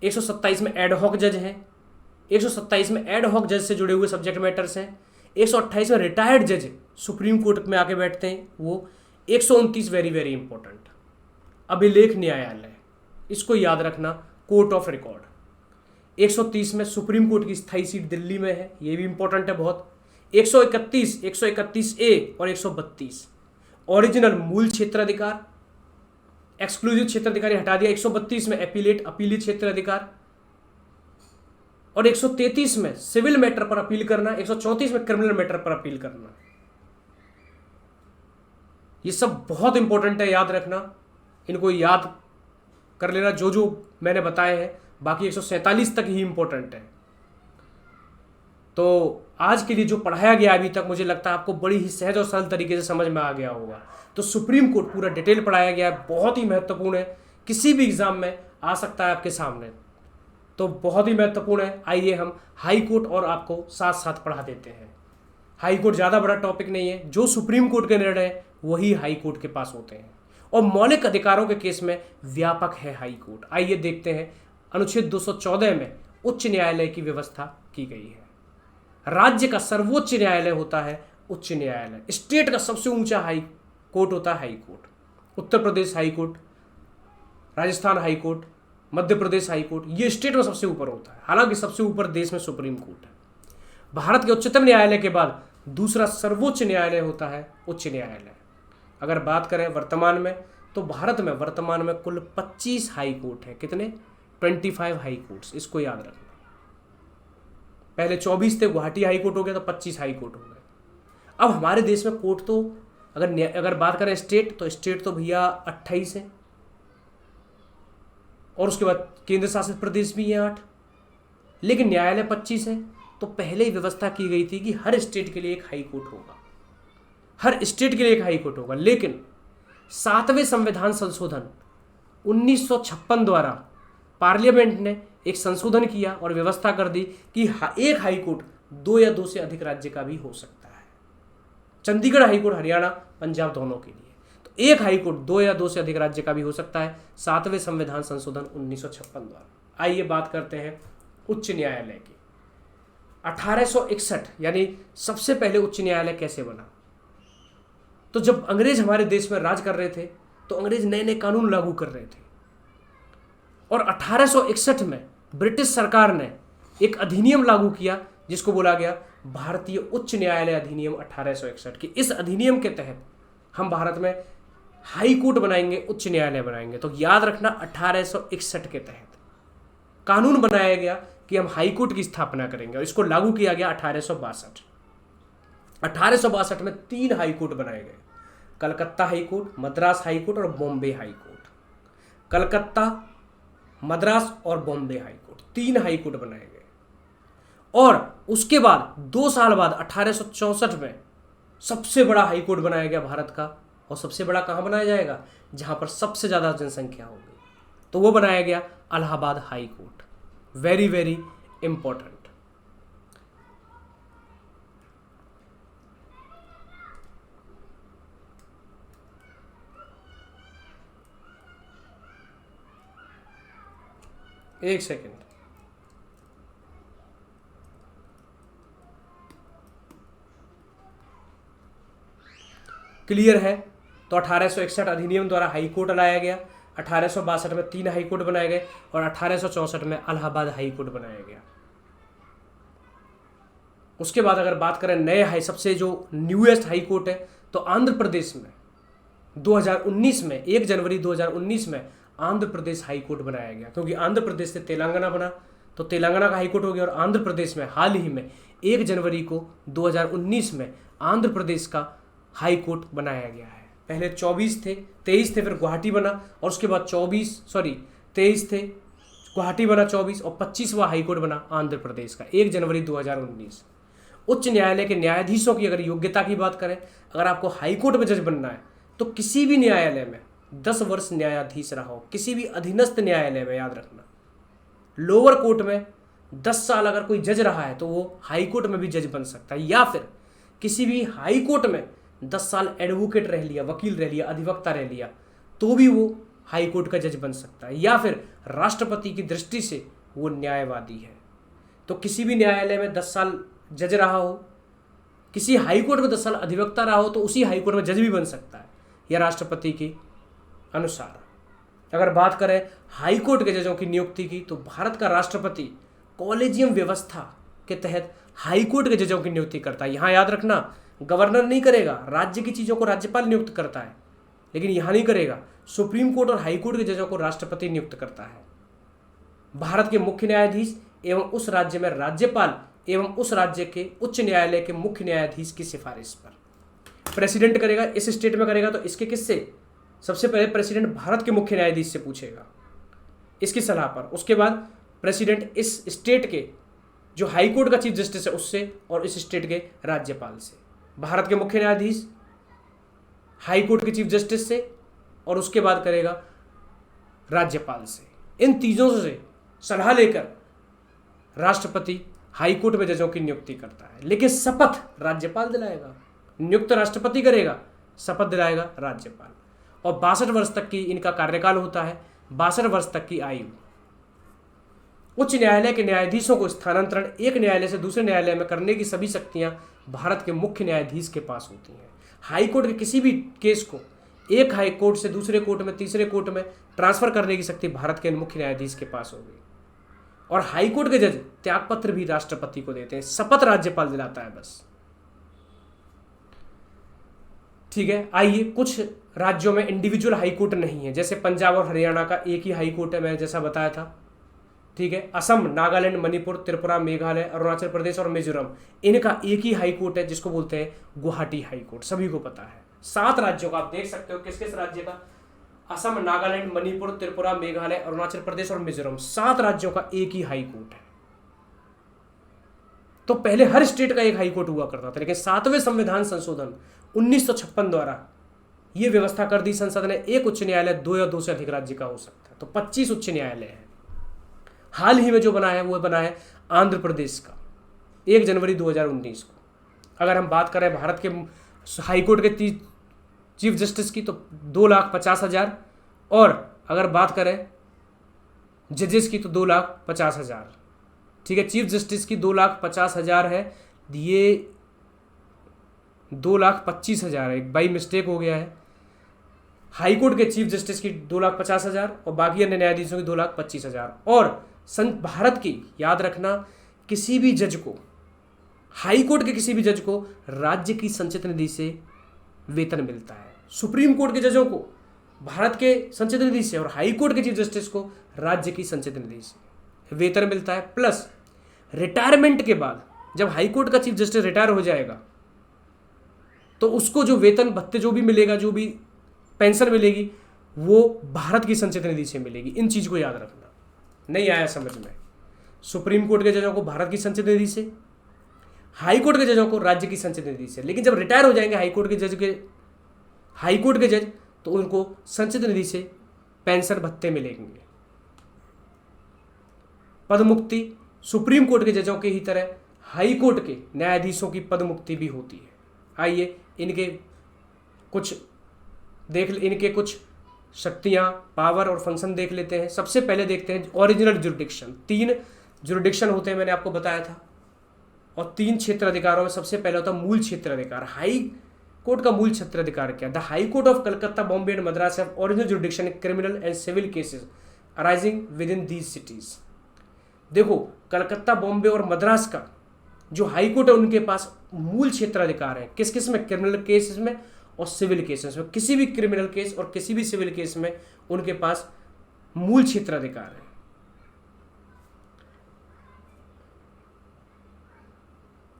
127 में एडहॉक जज हैं। 127 में एडहॉक जज से जुड़े हुए सब्जेक्ट मैटर्स हैं। 128 में रिटायर्ड जज सुप्रीम कोर्ट में आके बैठते हैं वो। 129 वेरी वेरी इंपॉर्टेंट अभिलेख न्यायालय, इसको याद रखना, कोर्ट ऑफ रिकॉर्ड। 130 में सुप्रीम कोर्ट की स्थायी सीट दिल्ली में है, ये भी इंपॉर्टेंट है बहुत। 131, 131A और 132 ओरिजिनल मूल क्षेत्राधिकार, एक्सक्लूसिव क्षेत्राधिकार हटा दिया। 132 में अपीलीय क्षेत्राधिकार और 133 में सिविल मैटर पर अपील करना, 134 में क्रिमिनल मैटर पर अपील करना। ये सब बहुत इंपॉर्टेंट है, याद रखना, इनको याद कर लेना जो जो मैंने बताए हैं, बाकी 147 तक ही इंपॉर्टेंट है। तो आज के लिए जो पढ़ाया गया अभी तक, मुझे लगता है आपको बड़ी ही सहज और सरल तरीके से समझ में आ गया होगा। तो सुप्रीम कोर्ट पूरा डिटेल पढ़ाया गया है, बहुत ही महत्वपूर्ण है, किसी भी एग्जाम में आ सकता है आपके सामने, तो बहुत ही महत्वपूर्ण है। आइए हम हाई कोर्ट और आपको साथ साथ पढ़ा देते हैं। हाई कोर्ट ज़्यादा बड़ा टॉपिक नहीं है, जो सुप्रीम कोर्ट के निर्णय वही हाई कोर्ट के पास होते हैं और मौलिक अधिकारों के केस में व्यापक है हाई कोर्ट। आइए देखते हैं, अनुच्छेद 214 में उच्च न्यायालय की व्यवस्था की गई है। राज्य का सर्वोच्च न्यायालय होता है उच्च न्यायालय, स्टेट का सबसे ऊंचा हाई कोर्ट होता है high court. Uttar Pradesh high court, Rajasthan high court, Madhya Pradesh high court, ये स्टेट में सबसे ऊपर होता है, हालांकि सबसे ऊपर देश में सुप्रीम कोर्ट है। भारत के उच्चतम न्यायालय के बाद दूसरा सर्वोच्च न्यायालय होता है उच्च न्यायालय। अगर बात करें वर्तमान में, तो भारत में वर्तमान में कुल 25 हाई कोर्ट है। कितने? 25 हाई कोर्ट्स, इसको याद रखना। पहले 24 थे, गुवाहाटी हाई कोर्ट हो गया, तो 25 हाई कोर्ट हो गए। अब हमारे देश में कोर्ट तो अगर बात करें स्टेट, तो स्टेट तो भैया 28 है, और उसके बाद केंद्र शासित प्रदेश भी है 8, लेकिन न्यायालय 25 है। तो पहले ही व्यवस्था की गई थी कि हर स्टेट के लिए एक हाई कोर्ट होगा, हर स्टेट के लिए एक हाई कोर्ट होगा। लेकिन 7वें संविधान संशोधन 1956 द्वारा पार्लियामेंट ने एक संशोधन किया और व्यवस्था कर दी कि एक हाई कोर्ट 2 या 2 से अधिक राज्य का भी हो सकता है। चंडीगढ़ हाई कोर्ट हरियाणा पंजाब दोनों के लिए। तो एक हाई कोर्ट 2 या 2 से अधिक राज्य का भी हो सकता है, 7वें संविधान संशोधन 1956 द्वारा। आइए बात करते हैं उच्च न्यायालय की। 1861 यानी सबसे पहले उच्च न्यायालय कैसे बना? तो जब अंग्रेज हमारे देश में राज कर रहे थे तो अंग्रेज नए नए कानून लागू कर रहे थे, और 1861 में ब्रिटिश सरकार ने एक अधिनियम लागू किया जिसको बोला गया भारतीय उच्च न्यायालय अधिनियम 1861 की। इस अधिनियम के तहत हम भारत में हाई कोर्ट बनाएंगे, उच्च न्यायालय बनाएंगे। तो याद रखना 1861 के तहत कानून बनाया गया कि हम हाई कोर्ट की स्थापना करेंगे, और इसको लागू किया गया 1862। 1862 में 3 हाई कोर्ट बनाए गए, Calcutta high court, Madras high court और बॉम्बे हाई कोर्ट। कलकत्ता, मद्रास और Bombay high court, 3 high court बनाए गए। और उसके बाद 2 साल बाद 1864 में सबसे बड़ा हाई कोर्ट बनाया गया भारत का। और सबसे बड़ा कहाँ बनाया जाएगा? जहां पर सबसे ज्यादा जनसंख्या होगी, तो वो बनाया गया Allahabad high court. Very very important. एक सेकेंड। क्लियर है? तो 1861 अधिनियम द्वारा हाई कोर्ट लाया गया, 1862 में 3 हाई कोर्ट बनाए गए, और 1864 में इलाहाबाद हाई कोर्ट बनाया गया। उसके बाद अगर बात करें नए हाई, सबसे जो न्यूएस्ट हाई कोर्ट है, तो आंध्र प्रदेश में 2019 में 1 जनवरी 2019 में आंध्र प्रदेश हाई कोर्ट बनाया गया, क्योंकि आंध्र प्रदेश से तेलंगाना बना, तो तेलंगाना का हाई कोर्ट हो गया। और आंध्र प्रदेश में हाल ही में 1 जनवरी को 2019 में आंध्र प्रदेश का हाई कोर्ट बनाया गया है। पहले 23 थे, फिर गुवाहाटी बना, और उसके बाद 23 थे, गुवाहाटी बना 24, और 25वां हाई कोर्ट बना आंध्र प्रदेश का 1 जनवरी 2019। उच्च न्यायालय के न्यायाधीशों की अगर योग्यता की बात करें, अगर आपको हाई कोर्ट में जज बनना है तो किसी भी न्यायालय में 10 वर्ष न्यायाधीश रहा हो, किसी भी अधीनस्थ न्यायालय में, याद रखना। लोअर कोर्ट में 10 साल अगर कोई जज रहा है तो वो हाई कोर्ट में भी जज बन सकता है, या फिर किसी भी हाई कोर्ट में 10 साल एडवोकेट रह लिया, वकील रह लिया, अधिवक्ता रह लिया, तो भी वो हाई कोर्ट का जज बन सकता है। या फिर राष्ट्रपति की दृष्टि से वो न्यायवादी है। तो किसी भी न्यायालय में 10 साल जज रहा हो, किसी हाई कोर्ट में 10 साल अधिवक्ता रहा हो, तो उसी हाई कोर्ट में जज भी बन सकता है, या राष्ट्रपति के अनुसार। अगर बात करें हाई कोर्ट के जजों की नियुक्ति की, तो भारत का राष्ट्रपति कॉलेजियम व्यवस्था के तहत हाई कोर्ट के जजों की नियुक्ति करता है। यहाँ याद रखना, गवर्नर नहीं करेगा, राज्य की चीज़ों को राज्यपाल नियुक्त करता है, लेकिन यहाँ नहीं करेगा। सुप्रीम कोर्ट और हाई कोर्ट के जजों को राष्ट्रपति नियुक्त करता है। भारत के मुख्य न्यायाधीश एवं उस राज्य में राज्यपाल एवं उस राज्य के उच्च न्यायालय के मुख्य न्यायाधीश की सिफारिश पर प्रेसिडेंट करेगा। इस स्टेट में करेगा तो इसके किससे? सबसे पहले प्रेसिडेंट भारत के मुख्य न्यायाधीश से पूछेगा इसकी सलाह पर। उसके बाद प्रेसिडेंट इस स्टेट के जो हाई कोर्ट का चीफ जस्टिस है उससे, और इस स्टेट के राज्यपाल से। भारत के मुख्य न्यायाधीश हाई कोर्ट के चीफ जस्टिस से, और उसके बाद करेगा राज्यपाल से। इन तीनों से सलाह लेकर राष्ट्रपति हाई कोर्ट में जजों की नियुक्ति करता है, लेकिन शपथ राज्यपाल दिलाएगा। नियुक्त राष्ट्रपति करेगा, शपथ दिलाएगा राज्यपाल। और 62 वर्ष तक की इनका कार्यकाल होता है, 62 वर्ष तक की आयु। उच्च न्यायालय के न्यायाधीशों को स्थानांतरण एक न्यायालय से दूसरे न्यायालय में करने की सभी शक्तियां भारत के मुख्य न्यायाधीश के पास होती हैं। हाई कोर्ट के किसी भी केस को एक हाई कोर्ट से दूसरे कोर्ट में, तीसरे कोर्ट में ट्रांसफर करने की शक्ति भारत के मुख्य न्यायाधीश के पास होगी। और हाई कोर्ट के जज त्यागपत्र भी राष्ट्रपति को देते हैं, शपथ राज्यपाल दिलाता है बस। ठीक है, आइए कुछ राज्यों में इंडिविजुअल हाई कोर्ट नहीं है, जैसे पंजाब और हरियाणा का एक ही हाई कोर्ट है, मैंने जैसा बताया था। ठीक है, असम, नागालैंड, मणिपुर, त्रिपुरा, मेघालय, अरुणाचल प्रदेश और मिजोरम, इनका एक ही हाई कोर्ट है जिसको बोलते हैं गुवाहाटी हाई कोर्ट, सभी को पता है। 7 राज्यों का आप देख सकते हो, किस किस राज्य का? असम, नागालैंड, मणिपुर, त्रिपुरा, मेघालय, अरुणाचल प्रदेश और मिजोरम, 7 राज्यों का एक ही हाई कोर्ट है। तो पहले हर स्टेट का एक हाई कोर्ट हुआ करता था, लेकिन 7वें संविधान संशोधन 1956 द्वारा यह व्यवस्था कर दी संसद ने, एक उच्च न्यायालय 2 या 2 से अधिक राज्य का हो सकता है। तो 25 उच्च न्यायालय है। हाल ही में जो बना है वो बना है आंध्र प्रदेश का 1 जनवरी 2019 को। अगर हम बात करें भारत के हाई कोर्ट के चीफ जस्टिस की तो 2,50,000, और अगर बात करें जजेस की तो 2,50,000। ठीक है, चीफ जस्टिस की 2,50,000 है, ये 2,25,000 है, एक बाई मिस्टेक हो गया है। हाई कोर्ट के चीफ जस्टिस की 2,50,000 और बाकी अन्य न्यायाधीशों की 2,25,000। और भारत की, याद रखना, किसी भी जज को, हाई कोर्ट के किसी भी जज को राज्य की संचित निधि से वेतन मिलता है। सुप्रीम कोर्ट के जजों को भारत के संचित निधि से और हाई कोर्ट के चीफ जस्टिस को राज्य की संचित निधि से वेतन मिलता है। प्लस रिटायरमेंट के बाद जब हाई कोर्ट का चीफ जस्टिस रिटायर हो जाएगा तो उसको जो वेतन भत्ते जो भी मिलेगा, जो भी पेंशन मिलेगी, वो भारत की संचित निधि से मिलेगी। इन चीज को याद रखना। नहीं आया समझ में? सुप्रीम कोर्ट के जजों को भारत की संचित निधि से, हाई कोर्ट के जजों को राज्य की संचित निधि से। लेकिन जब रिटायर हो जाएंगे हाई कोर्ट के जज तो उनको संचित निधि से पेंशन भत्ते मिलेंगे। पदमुक्ति सुप्रीम कोर्ट के जजों के ही तरह हाई कोर्ट के न्यायाधीशों की पदमुक्ति भी होती है। आइए इनके कुछ शक्तियां, पावर और फंक्शन देख लेते हैं। सबसे पहले देखते हैं ओरिजिनल जुरिडिक्शन। 3 जुरिडिक्शन होते हैं, मैंने आपको बताया था, और 3 क्षेत्र अधिकारों में सबसे पहले होता है मूल क्षेत्र अधिकार। हाई कोर्ट का मूल क्षेत्र अधिकार क्या? The high court of Calcutta, Bombay and Madras have original jurisdiction in criminal and civil cases arising within these cities. देखो, कलकत्ता, बॉम्बे और मद्रास का जो हाई कोर्ट है उनके पास मूल क्षेत्र अधिकार है। किस किस में? क्रिमिनल केसेस में और सिविल केसेस में। किसी भी क्रिमिनल केस और किसी भी सिविल केस में उनके पास मूल क्षेत्र अधिकार है।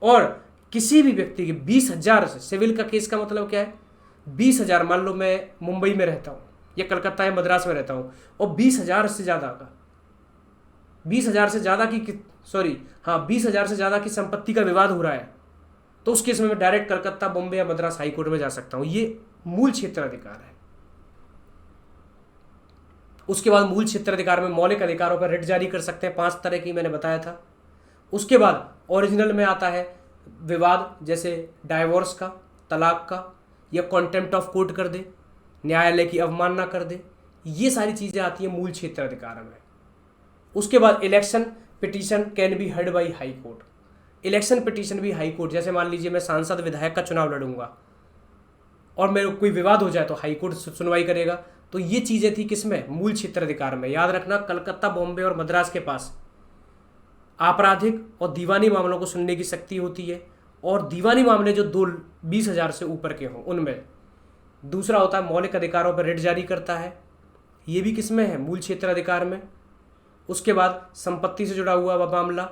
और किसी भी व्यक्ति के 20,000 से, सिविल का केस का मतलब क्या है? 20,000, मान लो मैं मुंबई में रहता हूं या कलकत्ता या मद्रास में रहता हूं और 20,000 से ज्यादा का 20,000 से ज्यादा की 20,000 से ज्यादा की संपत्ति का विवाद हो रहा है, तो उस केस में मैं डायरेक्ट कलकत्ता, बॉम्बे या मद्रास हाई कोर्ट में जा सकता हूं। ये मूल क्षेत्र अधिकार है। उसके बाद मूल क्षेत्र अधिकार में मौलिक अधिकारों पर रिट जारी कर सकते हैं। 5 तरह की मैंने बताया था। उसके बाद ओरिजिनल में आता है विवाद, जैसे डाइवोर्स का, तलाक का, या कॉन्टेम्प्ट ऑफ कोर्ट कर दे, न्यायालय की अवमानना कर दे। ये सारी चीजें आती हैं मूल क्षेत्र अधिकार में। उसके बाद election petition can be heard by high court. Election petition भी हाई कोर्ट, जैसे मान लीजिए मैं सांसद विधायक का चुनाव लड़ूंगा और मेरे कोई विवाद हो जाए तो हाई कोर्ट सुनवाई करेगा। तो ये चीजें थी किसमें? मूल क्षेत्र अधिकार में। याद रखना, कलकत्ता, बॉम्बे और मद्रास के पास आपराधिक और दीवानी मामलों को सुनने की शक्ति होती है, और दीवानी मामले जो 20,000 से ऊपर के हों उनमें। दूसरा होता है मौलिक अधिकारों पर रिट जारी करता है, ये भी किसमें है? मूल क्षेत्र अधिकार में। उसके बाद संपत्ति से जुड़ा हुआ मामला,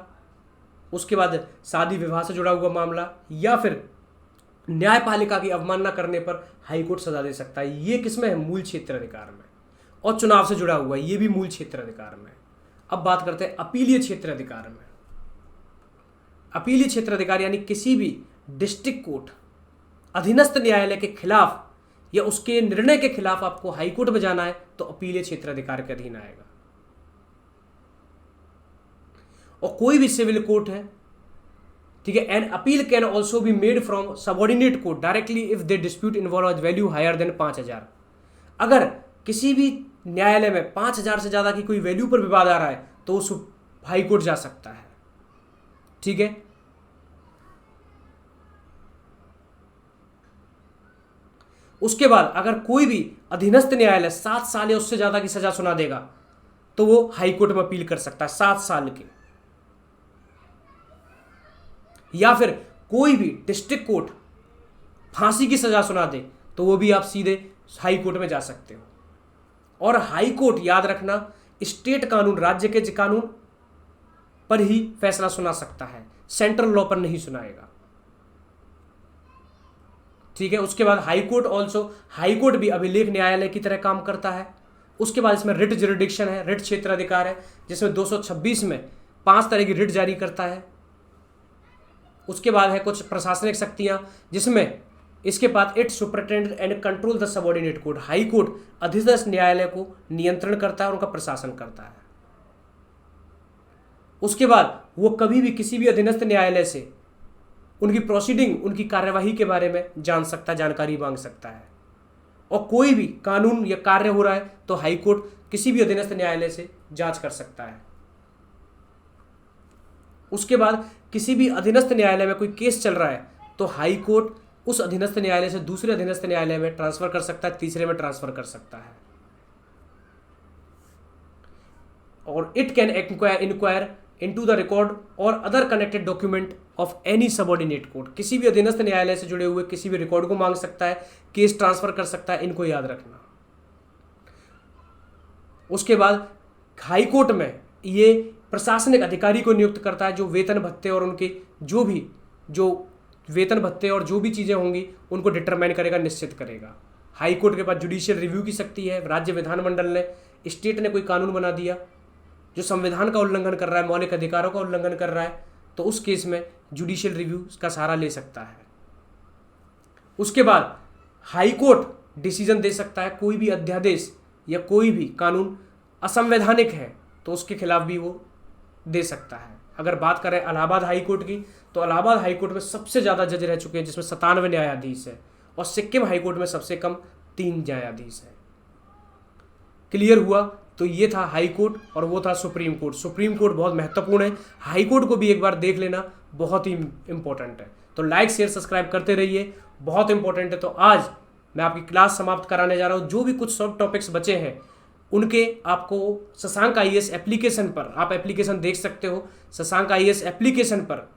उसके बाद शादी विवाह से जुड़ा हुआ मामला, या फिर न्यायपालिका की अवमानना करने पर हाईकोर्ट सजा दे सकता है। ये किसमें है? मूल क्षेत्र अधिकार में। और चुनाव से जुड़ा हुआ, ये भी मूल क्षेत्र अधिकार में। अब बात करते हैं अपीलीय क्षेत्र अधिकार में। अपीलीय क्षेत्र अधिकार यानी किसी भी डिस्ट्रिक्ट कोर्ट, अधीनस्थ न्यायालय के खिलाफ या उसके निर्णय के खिलाफ आपको हाईकोर्ट में जाना है तो अपीलीय क्षेत्र अधिकार के अधीन आएगा। और कोई भी सिविल कोर्ट है, ठीक है, an appeal can also be made from subordinate court directly if they dispute involve value higher than 5,000। अगर किसी भी न्यायालय में 5,000 से ज्यादा की कोई वैल्यू पर विवाद आ रहा है तो उस हाई कोर्ट जा सकता है। ठीक है, उसके बाद अगर कोई भी अधीनस्थ न्यायालय 7 साल या उससे ज्यादा की सजा सुना देगा तो वो हाई कोर्ट में अपील कर सकता है 7 साल के। या फिर कोई भी डिस्ट्रिक्ट कोर्ट फांसी की सजा सुना दे तो वो भी आप सीधे हाई कोर्ट में जा सकते हो। और हाई कोर्ट, याद रखना, स्टेट कानून, राज्य के कानून पर ही फैसला सुना सकता है, सेंट्रल लॉ पर नहीं सुनाएगा। ठीक है, उसके बाद हाई कोर्ट भी अभिलेख न्यायालय की तरह काम करता है। उसके बाद इसमें रिट ज्यूरिडिक्शन है, रिट क्षेत्र अधिकार है, जिसमें 226 में 5 तरह की रिट जारी करता है। उसके बाद है कुछ प्रशासनिक शक्तियां, जिसमें इसके बाद it superintend and control the subordinate court. High court अधीनस्थ न्यायालय को नियंत्रण करता है और उनका प्रशासन करता है। उसके बाद वो कभी भी किसी भी अधीनस्थ न्यायालय से उनकी प्रोसीडिंग, उनकी कार्यवाही के बारे में जान सकता है, जानकारी मांग सकता है। और कोई भी कानून या कार्य हो रहा है तो हाई कोर्ट किसी भी अधीनस्थ न्यायालय से जांच कर सकता है। उसके बाद किसी भी अधीनस्थ न्यायालय में कोई केस चल रहा है तो हाई कोर्ट उस अधीनस्थ न्यायालय से दूसरे अधीनस्थ न्यायालय में ट्रांसफर कर सकता है, तीसरे में ट्रांसफर कर सकता है। और it can inquire into the record और other connected document of any subordinate court. किसी भी अधीनस्थ न्यायालय से जुड़े हुए किसी भी रिकॉर्ड को मांग सकता है, केस ट्रांसफर कर सकता है, इनको याद रखना। उसके बाद हाई कोर्ट में ये प्रशासनिक अधिकारी को नियुक्त करता है जो वेतन भत्ते और उनके जो वेतन भत्ते और जो भी चीज़ें होंगी उनको डिटरमाइन करेगा, निश्चित करेगा। हाई कोर्ट के पास जुडिशियल रिव्यू की शक्ति है। राज्य विधानमंडल ने, स्टेट ने कोई कानून बना दिया जो संविधान का उल्लंघन कर रहा है, मौलिक अधिकारों का उल्लंघन कर रहा है, तो उस केस में जुडिशियल रिव्यू का सहारा ले सकता है। उसके बाद हाई कोर्ट डिसीजन दे सकता है कोई भी अध्यादेश या कोई भी कानून असंवैधानिक है तो उसके खिलाफ भी वो दे सकता है। अगर बात करें इलाहाबाद हाई कोर्ट की तो इलाहाबाद हाई कोर्ट में सबसे ज़्यादा जज रह चुके हैं, जिसमें 97 न्यायाधीश है, और सिक्किम हाई कोर्ट में सबसे कम 3 न्यायाधीश है। क्लियर हुआ? तो ये था हाई कोर्ट और वो था सुप्रीम कोर्ट। सुप्रीम कोर्ट बहुत महत्वपूर्ण है, हाई कोर्ट को भी एक बार देख लेना, बहुत ही इंपॉर्टेंट है। तो लाइक शेयर सब्सक्राइब करते रहिए, बहुत इंपॉर्टेंट है। तो आज मैं आपकी क्लास समाप्त कराने जा रहा हूँ। जो भी कुछ सब टॉपिक्स बचे हैं उनके आपको शशांक IAS एप्लीकेशन पर, आप एप्लीकेशन देख सकते हो, शशांक IAS एप्लीकेशन पर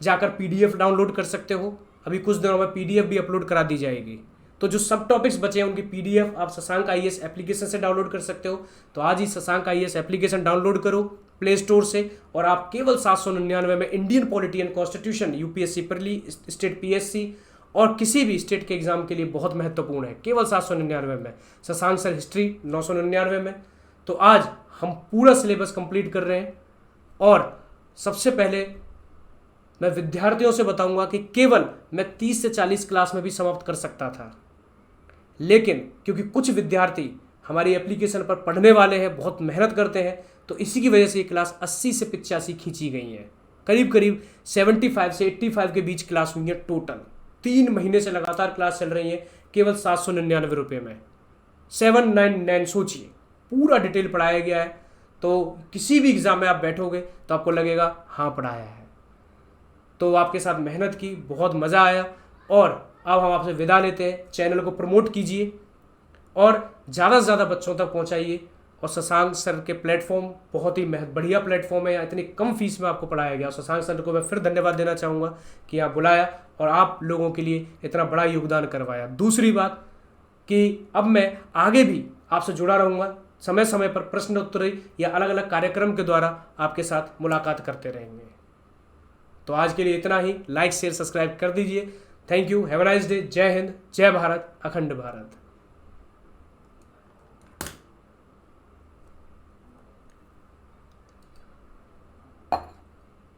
जाकर PDF डाउनलोड कर सकते हो। अभी कुछ दिनों में PDF भी अपलोड करा दी जाएगी। तो जो सब टॉपिक्स बचे हैं उनकी PDF आप शशांक IAS एप्लीकेशन से डाउनलोड कर सकते हो। तो आज ही शशांक IAS एप्लीकेशन डाउनलोड करो प्ले स्टोर से, और आप केवल 799 में Indian polity and constitution UPSC prelim, state PSC और किसी भी स्टेट के एग्जाम के लिए बहुत महत्वपूर्ण है, केवल 799 में। शशांक सर हिस्ट्री 999 में। तो आज हम पूरा सिलेबस कंप्लीट कर रहे हैं, और सबसे पहले मैं विद्यार्थियों से बताऊंगा कि केवल मैं 30 से 40 क्लास में भी समाप्त कर सकता था, लेकिन क्योंकि कुछ विद्यार्थी हमारी एप्लीकेशन पर पढ़ने वाले हैं, बहुत मेहनत करते हैं, तो इसी की वजह से ये क्लास 80 से 85 खींची गई है। करीब करीब 75 से 85 के बीच क्लास हुई है टोटल। 3 महीने से लगातार क्लास चल रही है, केवल 799 रुपये में। 799, सोचिए, पूरा डिटेल पढ़ाया गया है। तो किसी भी एग्जाम में आप बैठोगे तो आपको लगेगा हाँ पढ़ाया है। तो आपके साथ मेहनत की, बहुत मज़ा आया, और अब हम आपसे विदा लेते हैं। चैनल को प्रमोट कीजिए और ज़्यादा से ज़्यादा बच्चों तक पहुंचाइए। और शशांक सर के प्लेटफॉर्म बहुत ही बढ़िया प्लेटफॉर्म है, इतनी कम फीस में आपको पढ़ाया गया। शशांक सर को मैं फिर धन्यवाद देना चाहूँगा कि आप बुलाया और आप लोगों के लिए इतना बड़ा योगदान करवाया। दूसरी बात कि अब मैं आगे भी आपसे जुड़ा रहूँगा, समय समय पर प्रश्न उत्तरी या अलग अलग कार्यक्रम के द्वारा आपके साथ मुलाकात करते रहेंगे। तो आज के लिए इतना ही। लाइक शेयर सब्सक्राइब कर दीजिए। Thank you, have a nice day. जय हिंद, जय भारत, अखंड भारत।